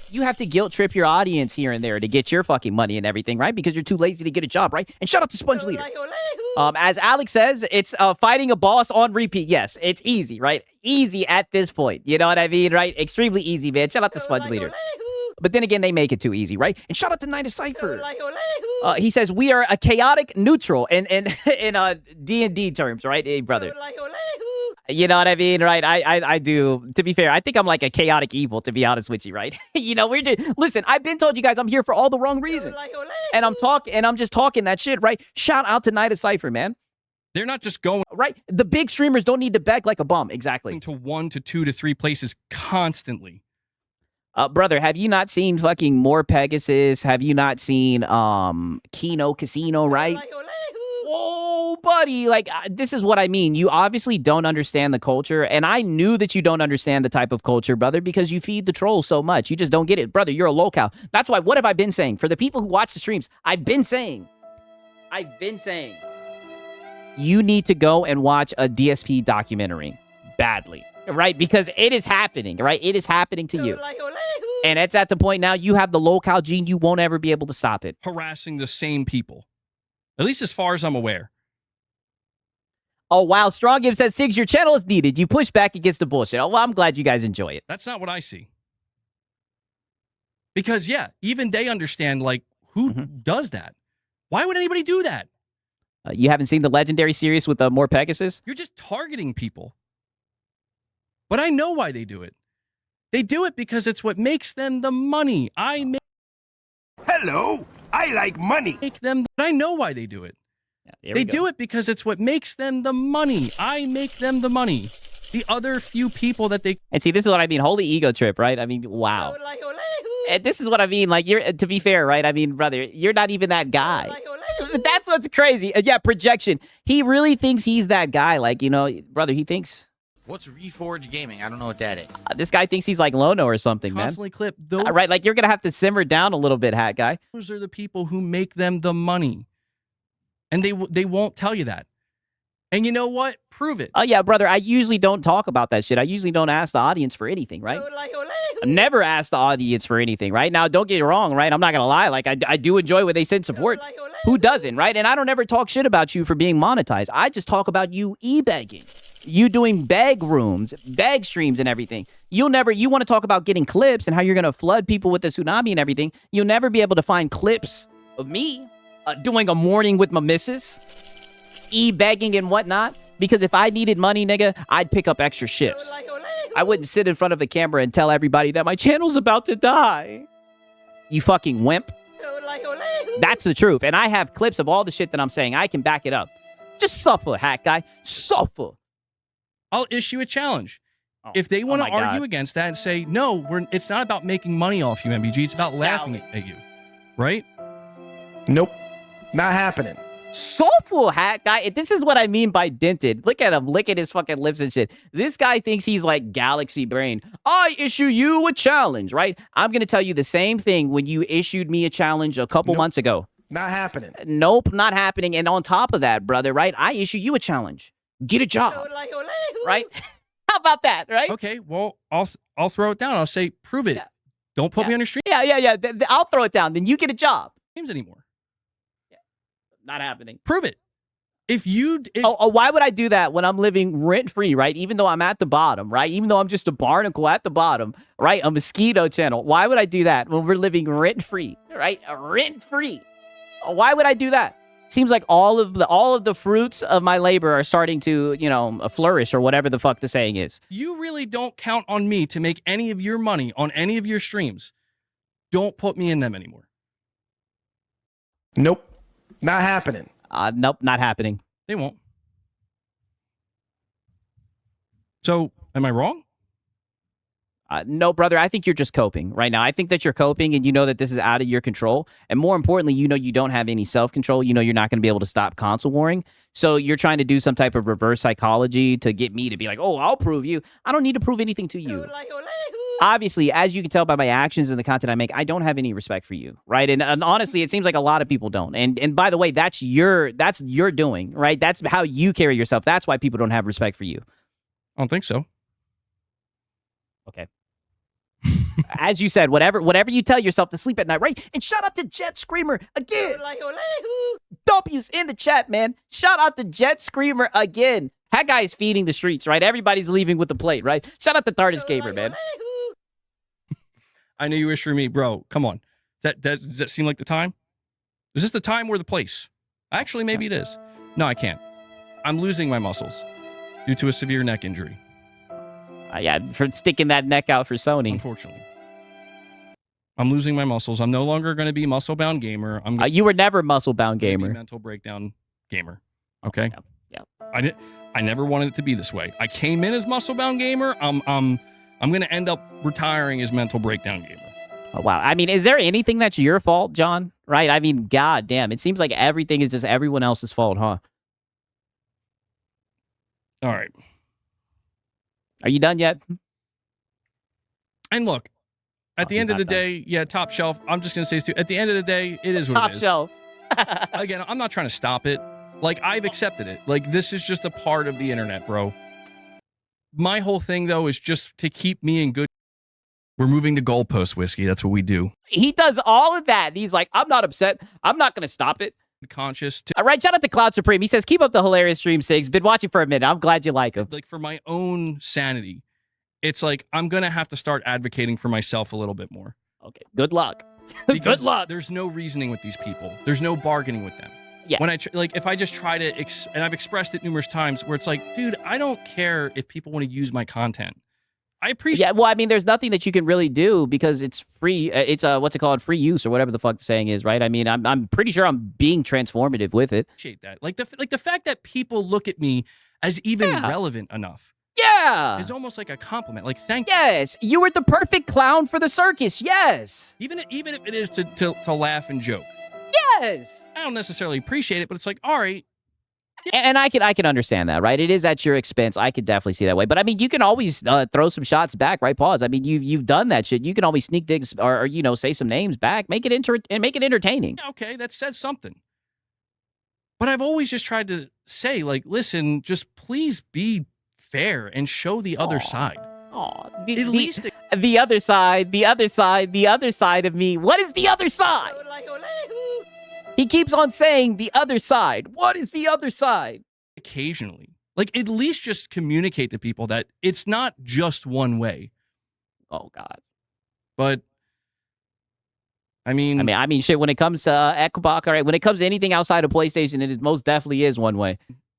you have to guilt trip your audience here and there to get your fucking money and everything, right? Because you're too lazy to get a job, right? And shout out to Sponge Leader. As Alex says, it's fighting a boss on repeat. Yes, it's easy, right? Easy at this point. You know what I mean, right? Extremely easy, man. Shout out to Sponge Leader. But then again, they make it too easy, right? And shout out to Night of Cypher. He says, we are a chaotic neutral in D&D terms, right? Hey, brother. You know what I mean, right? I do. To be fair, I think I'm like a chaotic evil, to be honest with you, right? You know, listen, I've been told you guys I'm here for all the wrong reasons. And I'm just talking that shit, right? Shout out to Night of Cypher, man. They're not just going right. The big streamers don't need to beg like a bum. Exactly. to 1 to 2 to 3 places constantly. Brother, have you not seen fucking More Pegasus? Have you not seen Kino Casino, right? Whoa, buddy. Like, this is what I mean. You obviously don't understand the culture. And I knew that you don't understand the type of culture, brother, because you feed the trolls so much. You just don't get it. Brother, you're a locale. That's why, what have I been saying? For the people who watch the streams, I've been saying, you need to go and watch a DSP documentary badly, right? Because it is happening, right? It is happening to you. And it's at the point now you have the locale gene. You won't ever be able to stop it. Harassing the same people, at least as far as I'm aware. Oh, wow. Strong Gibbs says, Siggs, your channel is needed. You push back against the bullshit. Oh, well, I'm glad you guys enjoy it. That's not what I see. Because, yeah, even they understand, like, who does that? Why would anybody do that? You haven't seen the Legendary series with More Pegasus? You're just targeting people. But I know why they do it. They do it because it's what makes them the money. Hello, I like money. Make them. I know why they do it. Yeah, they do it because it's what makes them the money. I make them the money. The other few people that they... And see, this is what I mean. Holy ego trip, right? I mean, wow. And this is what I mean. Like, to be fair, right? I mean, brother, you're not even that guy. That's what's crazy. Yeah, projection. He really thinks he's that guy. Like, you know, brother, he thinks... What's Reforge Gaming? I don't know what that is. This guy thinks he's like Lono or something, constantly man. Clip. Those, right, like you're going to have to simmer down a little bit, Hat Guy. Those are the people who make them the money. And they won't tell you that. And you know what? Prove it. Oh, yeah, brother, I usually don't talk about that shit. I usually don't ask the audience for anything, right? I never ask the audience for anything, right? Now, don't get it wrong, right? I'm not going to lie. Like, I do enjoy when they send support. Who doesn't, right? And I don't ever talk shit about you for being monetized. I just talk about you e-begging. You doing bag rooms, bag streams and everything. You want to talk about getting clips and how you're going to flood people with the tsunami and everything. You'll never be able to find clips of me doing a morning with my missus, e-begging and whatnot. Because if I needed money, nigga, I'd pick up extra shifts. I wouldn't sit in front of the camera and tell everybody that my channel's about to die. You fucking wimp. That's the truth. And I have clips of all the shit that I'm saying. I can back it up. Just suffer, Hat Guy. Suffer. I'll issue a challenge. If they want to argue against that and say, no, it's not about making money off you, MBG. It's about laughing at you. Right? Nope. Not happening. Soulful, Hat Guy. This is what I mean by dented. Look at him licking his fucking lips and shit. This guy thinks he's like Galaxy Brain. I issue you a challenge, right? I'm going to tell you the same thing when you issued me a challenge a couple months ago. Not happening. Nope, not happening. And on top of that, brother, right? I issue you a challenge. Get a job. Right? How about that, right? Okay, well, I'll throw it down. I'll say, prove it. Yeah. Don't put me on your stream. Yeah. I'll throw it down. Then you get a job. Games anymore. Yeah. Not happening. Prove it. Why would I do that when I'm living rent-free, right? Even though I'm at the bottom, right? Even though I'm just a barnacle at the bottom, right? A mosquito channel. Why would I do that when we're living rent-free, right? Rent-free. Why would I do that? Seems like all of the fruits of my labor are starting to, flourish or whatever the fuck the saying is. You really don't count on me to make any of your money on any of your streams. Don't put me in them anymore. Nope. Not happening. Nope, not happening. They won't. So, am I wrong? No, brother, I think you're just coping right now. I think that you're coping and you know that this is out of your control. And more importantly, you know you don't have any self-control. You know you're not going to be able to stop console warring. So you're trying to do some type of reverse psychology to get me to be like, oh, I'll prove you. I don't need to prove anything to you. Obviously, as you can tell by my actions and the content I make, I don't have any respect for you, right? And honestly, it seems like a lot of people don't. And by the way, that's your doing, right? That's how you carry yourself. That's why people don't have respect for you. I don't think so. Okay. As you said, whatever you tell yourself to sleep at night, right? And shout out to Jet Screamer again. W's in the chat, man. Shout out to Jet Screamer again. That guy is feeding the streets, right? Everybody's leaving with a plate, right? Shout out to TARDIS Gamer, man. I knew you wish for me, bro. Come on. Does that seem like the time? Is this the time or the place? Actually, maybe it is. No, I can't. I'm losing my muscles due to a severe neck injury. Yeah, for sticking that neck out for Sony. Unfortunately. I'm losing my muscles. I'm no longer going to be muscle-bound gamer. You were never muscle-bound gamer. Mental breakdown gamer. Okay? Yeah. I never wanted it to be this way. I came in as muscle-bound gamer. I'm going to end up retiring as mental breakdown gamer. Oh, wow. I mean, is there anything that's your fault, John? Right? I mean, god damn. It seems like everything is just everyone else's fault, huh? All right. Are you done yet? And look, at the end of the day, yeah, top shelf. I'm just going to say this too. At the end of the day, it is what it is. Top shelf. Again, I'm not trying to stop it. Like, I've accepted it. Like, this is just a part of the internet, bro. My whole thing, though, is just to keep me in good. We're moving the goalpost, Whiskey. That's what we do. He does all of that. He's like, I'm not upset. I'm not going to stop it. Conscious. All right, shout out to Cloud Supreme. He says, keep up the hilarious stream, Sigs. Been watching for a minute. I'm glad you like him. Like, for my own sanity, it's like I'm going to have to start advocating for myself a little bit more. Okay, good luck. Because good luck. There's no reasoning with these people. There's no bargaining with them. Yeah. When if I just try to, and I've expressed it numerous times, where it's like, dude, I don't care if people want to use my content. I appreciate. Yeah, well, I mean, there's nothing that you can really do because it's free. It's what's it called, free use or whatever the fuck the saying is, right? I mean, I'm pretty sure I'm being transformative with it. Appreciate that. Like the fact that people look at me as even relevant enough. Yeah, it's almost like a compliment. Like, thank you. Yes, you were the perfect clown for the circus. Yes, even if it is to laugh and joke. Yes, I don't necessarily appreciate it, but it's like, all right. And I can understand that, right? It is at your expense. I could definitely see that way. But I mean, you can always throw some shots back, right? Pause. I mean, you've done that shit. You can always sneak digs or say some names back, make it entertaining. Okay, that says something. But I've always just tried to say, like, listen, just please be fair and show the other side. Oh, the other side, the other side, the other side of me. What is the other side? He keeps on saying the other side. What is the other side? Occasionally. Like, at least just communicate to people that it's not just one way. Oh, God. But, I mean, shit, when it comes to Xbox, all right, when it comes to anything outside of PlayStation, it most definitely is one way.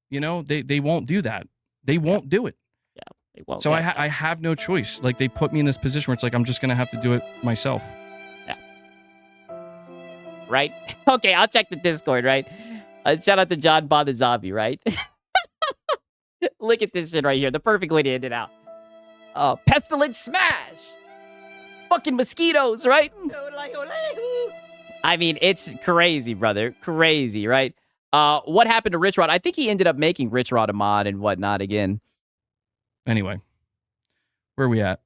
You know, they won't do that. They won't do it. Yeah, they won't. So I have no choice. Like, they put me in this position where it's like, I'm just going to have to do it myself. Right? Okay, I'll check the Discord, right? Shout out to John Bonazabi, right? Look at this shit right here. The perfect way to end it out. Pestilence Smash! Fucking mosquitoes, right? I mean, it's crazy, brother. Crazy, right? What happened to Rich Rod? I think he ended up making Rich Rod a mod and whatnot again. Anyway, where are we at?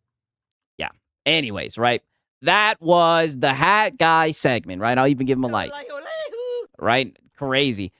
Yeah. Anyways, right? That was the Hat Guy segment, right? I'll even give him a like. Right? Crazy.